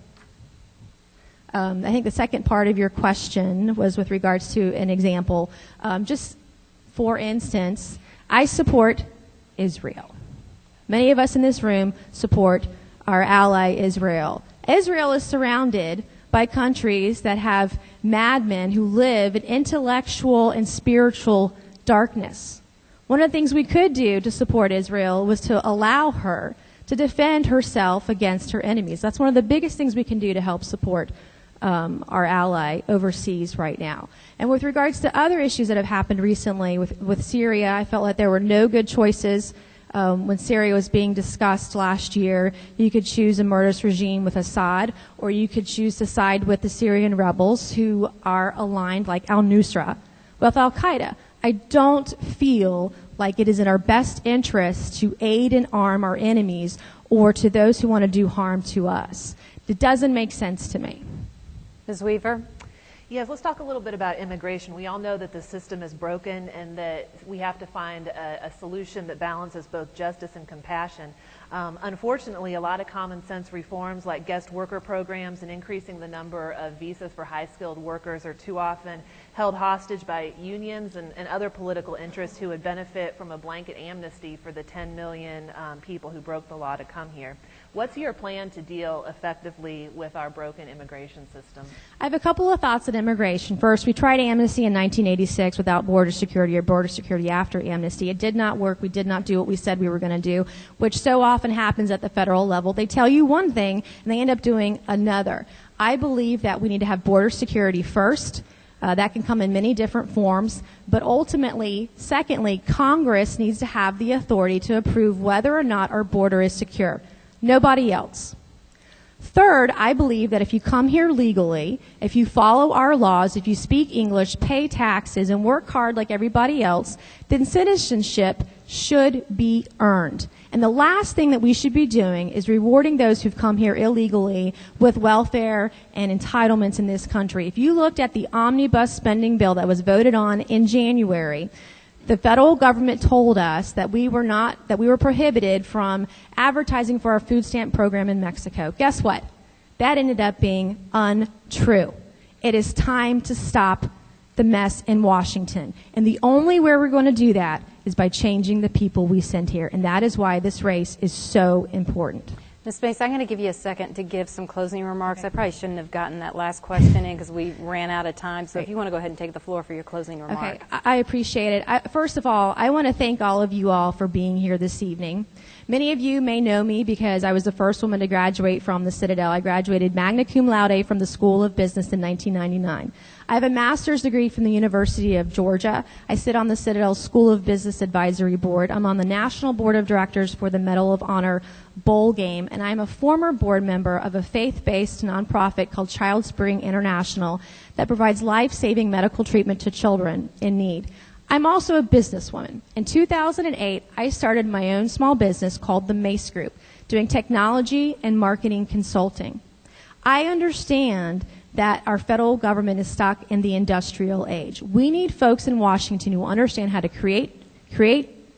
I think the second part of your question was with regards to an example. Just for instance, I support Israel. Many of us in this room support our ally Israel. Israel is surrounded by countries that have madmen who live in intellectual and spiritual darkness. One of the things we could do to support Israel was to allow her to defend herself against her enemies. That's one of the biggest things we can do to help support our ally overseas right now. And with regards to other issues that have happened recently with Syria, I felt like there were no good choices. When Syria was being discussed last year, you could choose a murderous regime with Assad, or you could choose to side with the Syrian rebels who are aligned, like al-Nusra, with al-Qaeda. I don't feel like it is in our best interest to aid and arm our enemies or to those who want to do harm to us. It doesn't make sense to me. Ms. Weaver? Yes, let's talk a little bit about immigration. We all know that the system is broken and that we have to find a solution that balances both justice and compassion. Unfortunately, a lot of common sense reforms like guest worker programs and increasing the number of visas for high-skilled workers are too often held hostage by unions and other political interests who would benefit from a blanket amnesty for the 10 million people who broke the law to come here. What's your plan to deal effectively with our broken immigration system? I have a couple of thoughts on immigration. First, we tried amnesty in 1986 without border security or border security after amnesty. It did not work. We did not do what we said we were going to do, which so often happens at the federal level. They tell you one thing, and they end up doing another. I believe that we need to have border security first. That can come in many different forms. But ultimately, secondly, Congress needs to have the authority to approve whether or not our border is secure. Nobody else. Third, I believe that if you come here legally, if you follow our laws, if you speak English, pay taxes, and work hard like everybody else, then citizenship should be earned. And the last thing that we should be doing is rewarding those who've come here illegally with welfare and entitlements in this country. If you looked at the omnibus spending bill that was voted on in January, the federal government told us that we were prohibited from advertising for our food stamp program in Mexico. Guess what? That ended up being untrue. It is time to stop the mess in Washington. And the only way we're going to do that is by changing the people we send here. And that is why this race is so important. Ms. Mace, I'm going to give you a second to give some closing remarks. I probably shouldn't have gotten that last question in because we ran out of time. So if you want to go ahead and take the floor for your closing remark. Okay, I appreciate it. First of all, I want to thank all of you all for being here this evening. Many of you may know me because I was the first woman to graduate from the Citadel. I graduated magna cum laude from the School of Business in 1999. I have a master's degree from the University of Georgia. I sit on the Citadel School of Business Advisory Board. I'm on the National Board of Directors for the Medal of Honor Bowl Game, and I'm a former board member of a faith-based nonprofit called Child Spring International that provides life-saving medical treatment to children in need. I'm also a businesswoman. In 2008, I started my own small business called the Mace Group, doing technology and marketing consulting. I understand that our federal government is stuck in the industrial age. We need folks in Washington who understand how to create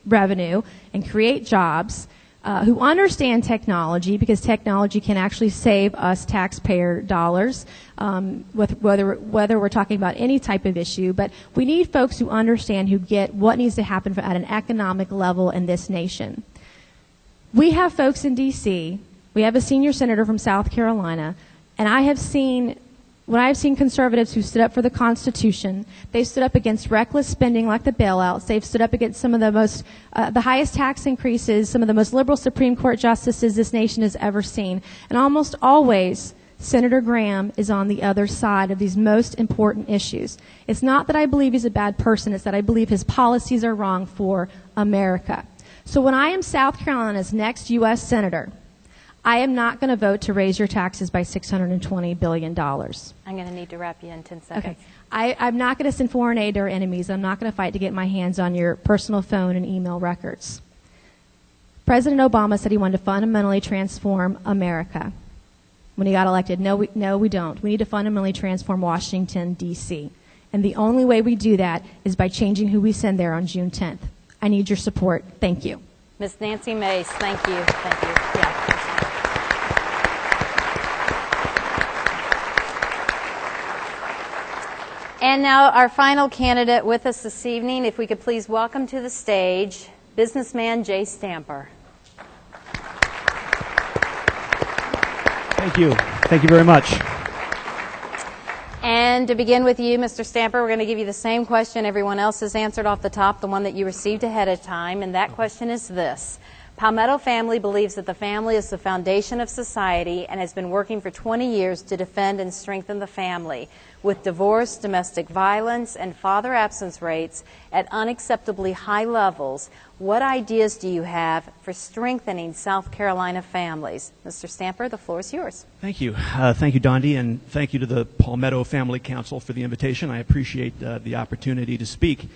revenue and create jobs, who understand technology, because technology can actually save us taxpayer dollars, with whether we're talking about any type of issue. But we need folks who understand, who get what needs to happen at an economic level in this nation. We have folks in D.C., we have a senior senator from South Carolina, and when I've seen conservatives who stood up for the Constitution, they stood up against reckless spending like the bailouts. They've stood up against some of the highest tax increases, some of the most liberal Supreme Court justices this nation has ever seen. And almost always, Senator Graham is on the other side of these most important issues. It's not that I believe he's a bad person, it's that I believe his policies are wrong for America. So when I am South Carolina's next U.S. Senator, I am not going to vote to raise your taxes by $620 billion. I'm going to need to wrap you in 10 seconds. Okay. I'm not going to send foreign aid to our enemies. I'm not going to fight to get my hands on your personal phone and email records. President Obama said he wanted to fundamentally transform America when he got elected. No, we don't. We need to fundamentally transform Washington, D.C. And the only way we do that is by changing who we send there on June 10th. I need your support. Thank you. Ms. Nancy Mace, thank you. Thank you. Yeah. And now our final candidate with us this evening, if we could please welcome to the stage businessman Jay Stamper. Thank you. Thank you very much. And to begin with you, Mr. Stamper, we're going to give you the same question everyone else has answered off the top, the one that you received ahead of time, and that question is this. Palmetto family believes that the family is the foundation of society and has been working for 20 years to defend and strengthen the family. With divorce, domestic violence, and father absence rates at unacceptably high levels, what ideas do you have for strengthening South Carolina families? Mr. Stamper, the floor is yours. Thank you. Thank you, Dondi, and thank you to the Palmetto Family Council for the invitation. I appreciate the opportunity to speak.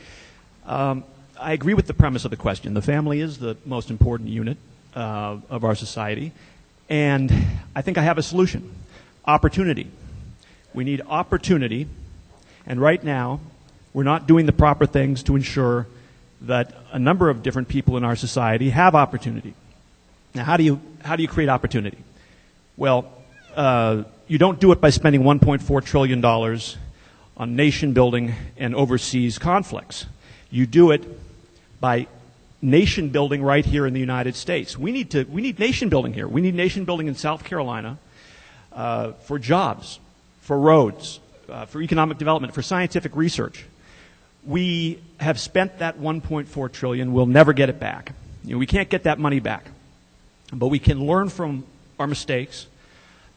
I agree with the premise of the question. The family is the most important unit of our society, and I think I have a solution. Opportunity. We need opportunity, and right now we're not doing the proper things to ensure that a number of different people in our society have opportunity. Now, how do you create opportunity? Well, you don't do it by spending $1.4 trillion on nation building and overseas conflicts. You do it by nation building right here in the United States. We need nation building here. We need nation building in South Carolina for jobs, for roads, for economic development, for scientific research. We have spent that $1.4 trillion. We'll never get it back. We can't get that money back. But we can learn from our mistakes,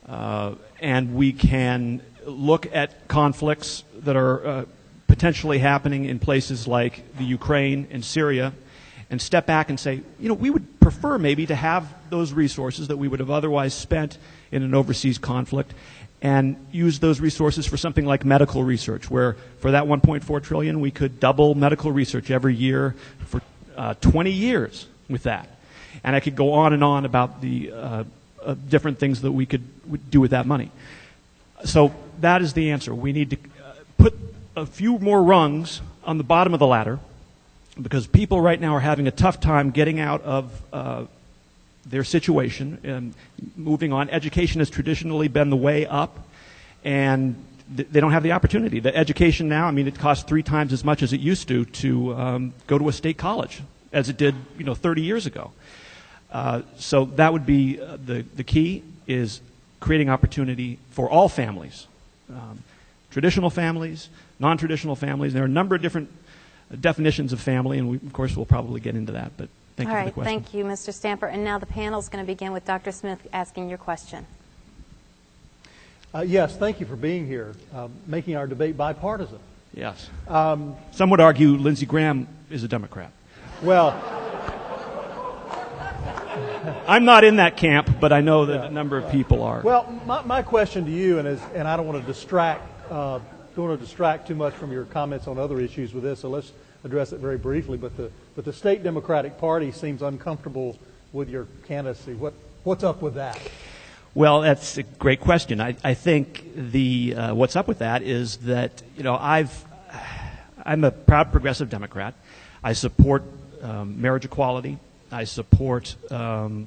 and we can look at conflicts that are potentially happening in places like the Ukraine and Syria and step back and say, we would prefer maybe to have those resources that we would have otherwise spent in an overseas conflict and use those resources for something like medical research, where for that $1.4 trillion we could double medical research every year for 20 years with that. And I could go on and on about the different things that we could do with that money. So that is the answer. We need to put a few more rungs on the bottom of the ladder, because people right now are having a tough time getting out of their situation and moving on. Education has traditionally been the way up, and they don't have the opportunity. The education now, I mean, it costs 3 times as much as it used to go to a state college as it did, 30 years ago. So that would be the key, is creating opportunity for all families, traditional families, non-traditional families. There are a number of different definitions of family, and we, of course, we'll probably get into that. But thank you for the question. Thank you, Mr. Stamper. And now the panel is going to begin with Dr. Smith asking your question. Yes, thank you for being here, making our debate bipartisan. Yes. Some would argue Lindsey Graham is a Democrat. Well, I'm not in that camp, but I know that a number of people are. well, my question to you, and I don't want to distract too much from your comments on other issues with this, so let's address it very briefly. But the state Democratic Party seems uncomfortable with your candidacy. What's up with that? Well, that's a great question. I think what's up with that is that I'm a proud progressive Democrat. I support marriage equality. I support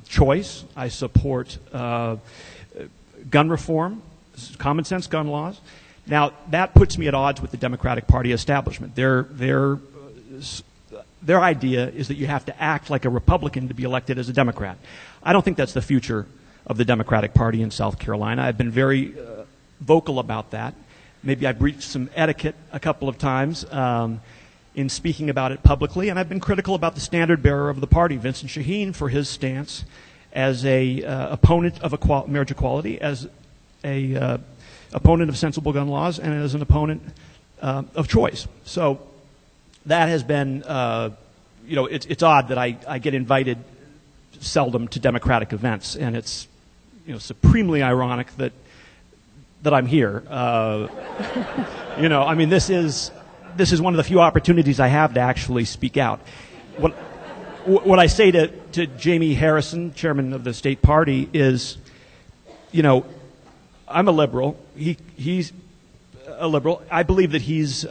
choice. I support gun reform, common sense gun laws. Now, that puts me at odds with the Democratic Party establishment. Their idea is that you have to act like a Republican to be elected as a Democrat. I don't think that's the future of the Democratic Party in South Carolina. I've been very vocal about that. Maybe I breached some etiquette a couple of times in speaking about it publicly, and I've been critical about the standard bearer of the party, Vincent Shaheen, for his stance as a opponent of marriage equality, as a opponent of sensible gun laws, and as an opponent of choice. So that has been, it's odd that I get invited seldom to Democratic events, and it's supremely ironic that I'm here. I mean, this is one of the few opportunities I have to actually speak out. What I say to Jamie Harrison, chairman of the state party, is, I'm a liberal. He's a liberal. I believe that he's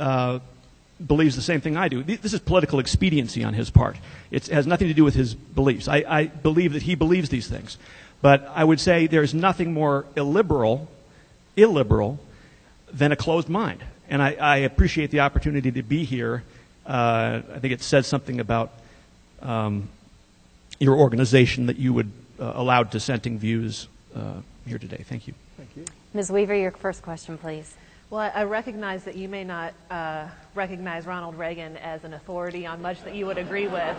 believes the same thing I do. This is political expediency on his part. It has nothing to do with his beliefs. I believe that he believes these things. But I would say there's nothing more illiberal than a closed mind. And I appreciate the opportunity to be here. I think it says something about your organization that you would allow dissenting views here today. Thank you. Thank you. Ms. Weaver, your first question, please. Well, I recognize that you may not recognize Ronald Reagan as an authority on much that you would agree with.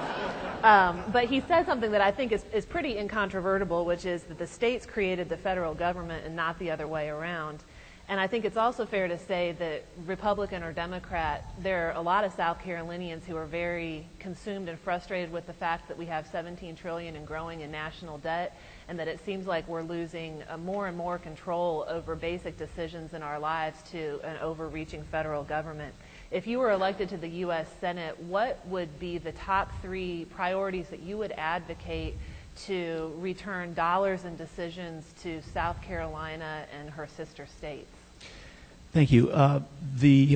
But he said something that I think is pretty incontrovertible, which is that the states created the federal government and not the other way around. And I think it's also fair to say that Republican or Democrat, there are a lot of South Carolinians who are very consumed and frustrated with the fact that we have $17 trillion and growing in national debt, and that it seems like we're losing more and more control over basic decisions in our lives to an overreaching federal government. If you were elected to the U.S. Senate, what would be the top 3 priorities that you would advocate to return dollars and decisions to South Carolina and her sister states? Thank you.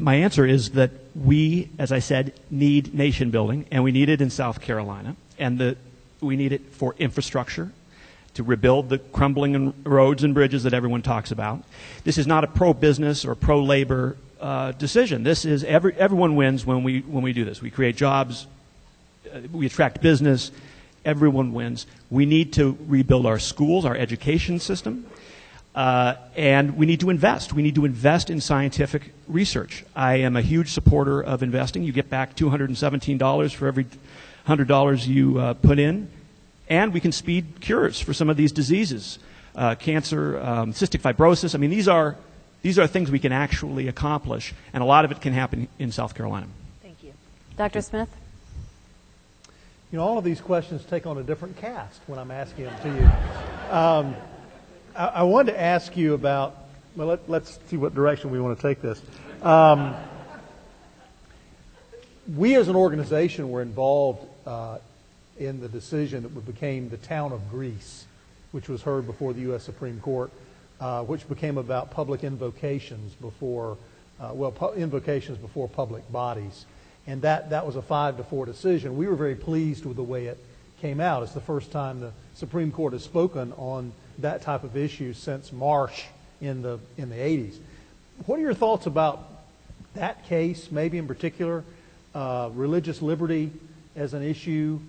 My answer is that we, as I said, need nation building, and we need it in South Carolina, and we need it for infrastructure, to rebuild the crumbling roads and bridges that everyone talks about. This is not a pro-business or pro-labor decision. This is everyone wins when we do this. We create jobs, we attract business, everyone wins. We need to rebuild our schools, our education system. And we need to invest. We need to invest in scientific research. I am a huge supporter of investing. You get back $217 for every $100 you put in. And we can speed cures for some of these diseases, cancer, cystic fibrosis. I mean, these are things we can actually accomplish, and a lot of it can happen in South Carolina. Thank you. Dr. Smith? All of these questions take on a different cast when I'm asking them to you. I wanted to ask you about, well, let's see what direction we want to take this. We as an organization were involved in the decision that became the town of Greece, which was heard before the U.S. Supreme Court, which became about public invocations before, invocations before public bodies. And that was a 5-4 decision. We were very pleased with the way it came out. It's the first time the Supreme Court has spoken on that type of issue since Marsh in the 80s. What are your thoughts about that case, maybe in particular, religious liberty as an issue,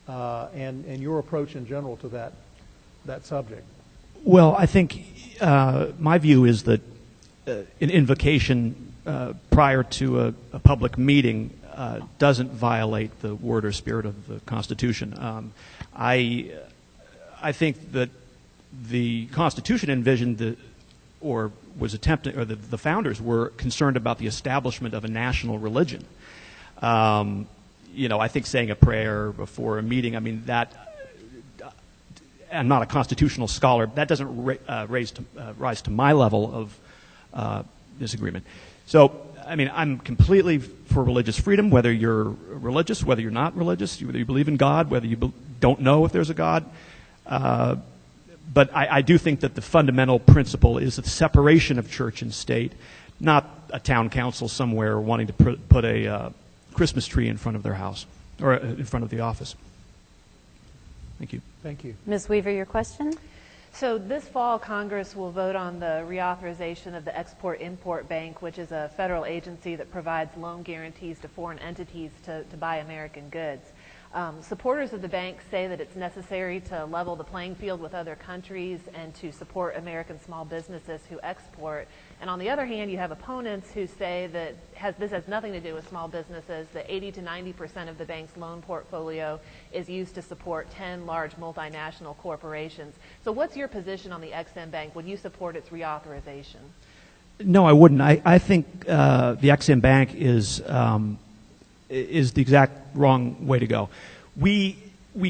and your approach in general to that subject? Well, I think my view is that an invocation prior to a public meeting doesn't violate the word or spirit of the Constitution. I think that the Constitution envisioned was attempting, or the founders were concerned about the establishment of a national religion. I think saying a prayer before a meeting, I'm not a constitutional scholar. That doesn't rise to my level of disagreement. So, I'm completely for religious freedom, whether you're religious, whether you're not religious, whether you believe in God, whether you don't know if there's a God. But I do think that the fundamental principle is the separation of church and state, not a town council somewhere wanting to put a Christmas tree in front of their house or in front of the office. Thank you. Thank you. Ms. Weaver, your question? So this fall, Congress will vote on the reauthorization of the Export-Import Bank, which is a federal agency that provides loan guarantees to foreign entities to buy American goods. Supporters of the bank say that it's necessary to level the playing field with other countries and to support American small businesses who export. And on the other hand, you have opponents who say that this has nothing to do with small businesses, that 80 to 90% of the bank's loan portfolio is used to support 10 large multinational corporations. So what's your position on the Ex-Im Bank? Would you support its reauthorization? No, I wouldn't. I think the Ex-Im Bank is the exact wrong way to go. We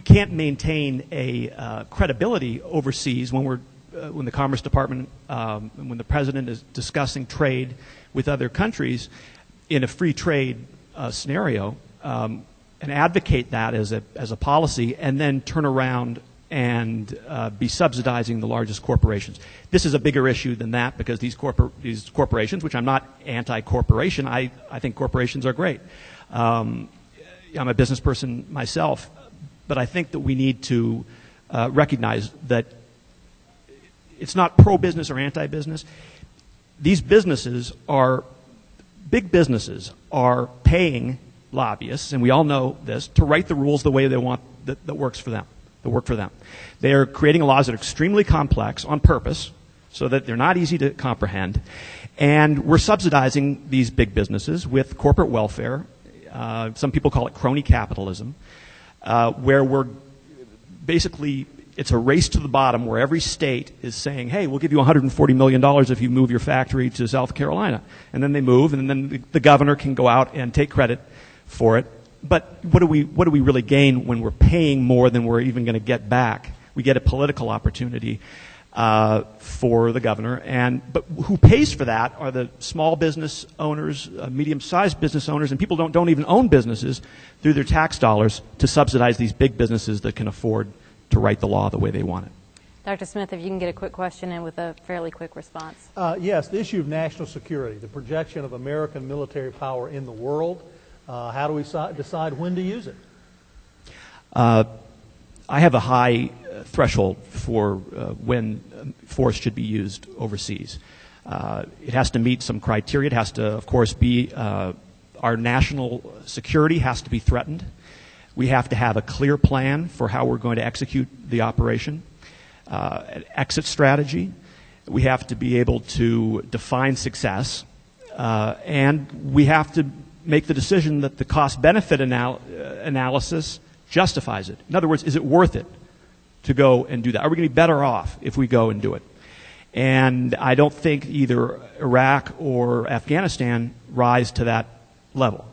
can't maintain a credibility overseas when the Commerce Department, when the President is discussing trade with other countries in a free trade scenario, and advocate that as a policy, and then turn around and be subsidizing the largest corporations. This is a bigger issue than that, because these corporations, which I'm not anti-corporation, I think corporations are great. I'm a business person myself, but I think that we need to recognize that it's not pro-business or anti-business. These big businesses are paying lobbyists, and we all know this, to write the rules the way they want that work for them. They are creating laws that are extremely complex on purpose, so that they're not easy to comprehend, and we're subsidizing these big businesses with corporate welfare. Some people call it crony capitalism, where we're basically, it's a race to the bottom where every state is saying, hey, we'll give you $140 million if you move your factory to South Carolina. And then they move, and then the governor can go out and take credit for it. But what do we really gain when we're paying more than we're even going to get back? We get a political opportunity for the governor, but who pays for that are the small business owners, medium-sized business owners, and people don't even own businesses through their tax dollars to subsidize these big businesses that can afford to write the law the way they want it. Dr. Smith, if you can get a quick question in with a fairly quick response. Yes, the issue of national security, the projection of American military power in the world. How do we decide when to use it? I have a high threshold for when force should be used overseas. It has to meet some criteria. It has to, of course, be our national security has to be threatened. We have to have a clear plan for how we're going to execute the operation, an exit strategy. We have to be able to define success, and we have to make the decision that the cost-benefit analysis justifies it. In other words, is it worth it to go and do that? Are we going to be better off if we go and do it? And I don't think either Iraq or Afghanistan rise to that level,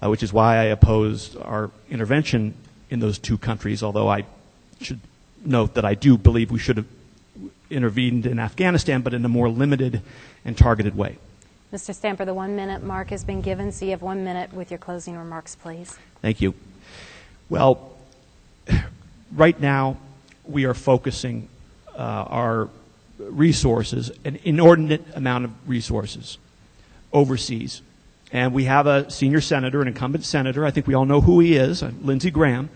which is why I oppose our intervention in those two countries, although I should note that I do believe we should have intervened in Afghanistan, but in a more limited and targeted way. Mr. Stamper, the 1 minute mark has been given, so you have 1 minute with your closing remarks, please. Thank you. Well, right now we are focusing our resources, an inordinate amount of resources, overseas. And we have a senior senator, an incumbent senator, I think we all know who he is, Lindsey Graham,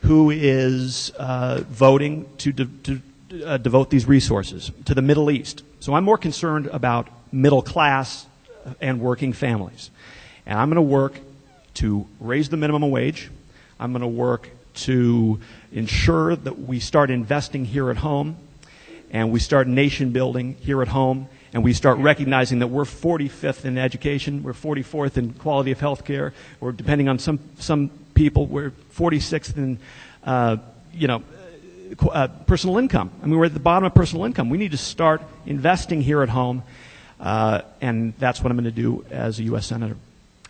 who is voting to devote these resources to the Middle East. So I'm more concerned about middle class and working families. And I'm going to work to raise the minimum wage. I'm going to work to ensure that we start investing here at home, and we start nation building here at home, and we start recognizing that we're 45th in education, we're 44th in quality of health care, or depending on some people, we're 46th in personal income. I mean, we're at the bottom of personal income. We need to start investing here at home, and that's what I'm going to do as a U.S. Senator.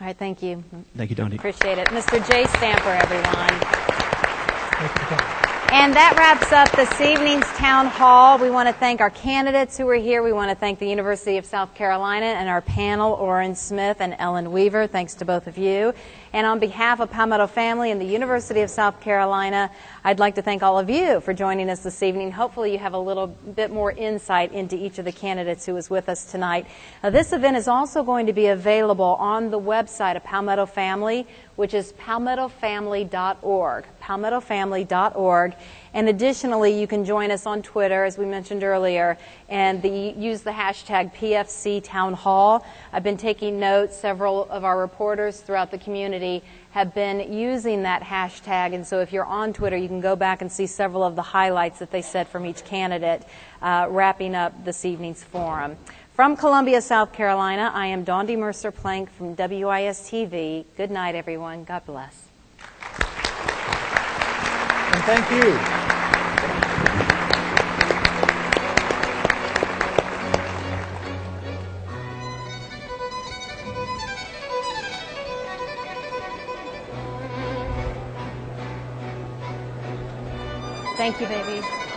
All right, thank you. Thank you, Dondi. Appreciate it. Mr. Jay Stamper, everyone. And that wraps up this evening's town hall. We want to thank our candidates who are here. We want to thank the University of South Carolina and our panel, Orrin Smith and Ellen Weaver. Thanks to both of you. And on behalf of Palmetto Family and the University of South Carolina, I'd like to thank all of you for joining us this evening. Hopefully you have a little bit more insight into each of the candidates who is with us tonight. This event is also going to be available on the website of Palmetto Family, which is palmettofamily.org, palmettofamily.org. And additionally, you can join us on Twitter, as we mentioned earlier, and use the hashtag PFC Town Hall. I've been taking notes. Several of our reporters throughout the community have been using that hashtag, and so if you're on Twitter, you can go back and see several of the highlights that they said from each candidate, wrapping up this evening's forum. From Columbia, South Carolina, I am Dondi Mercer-Plank from WIS-TV. Good night, everyone. God bless. And thank you. Thank you, baby.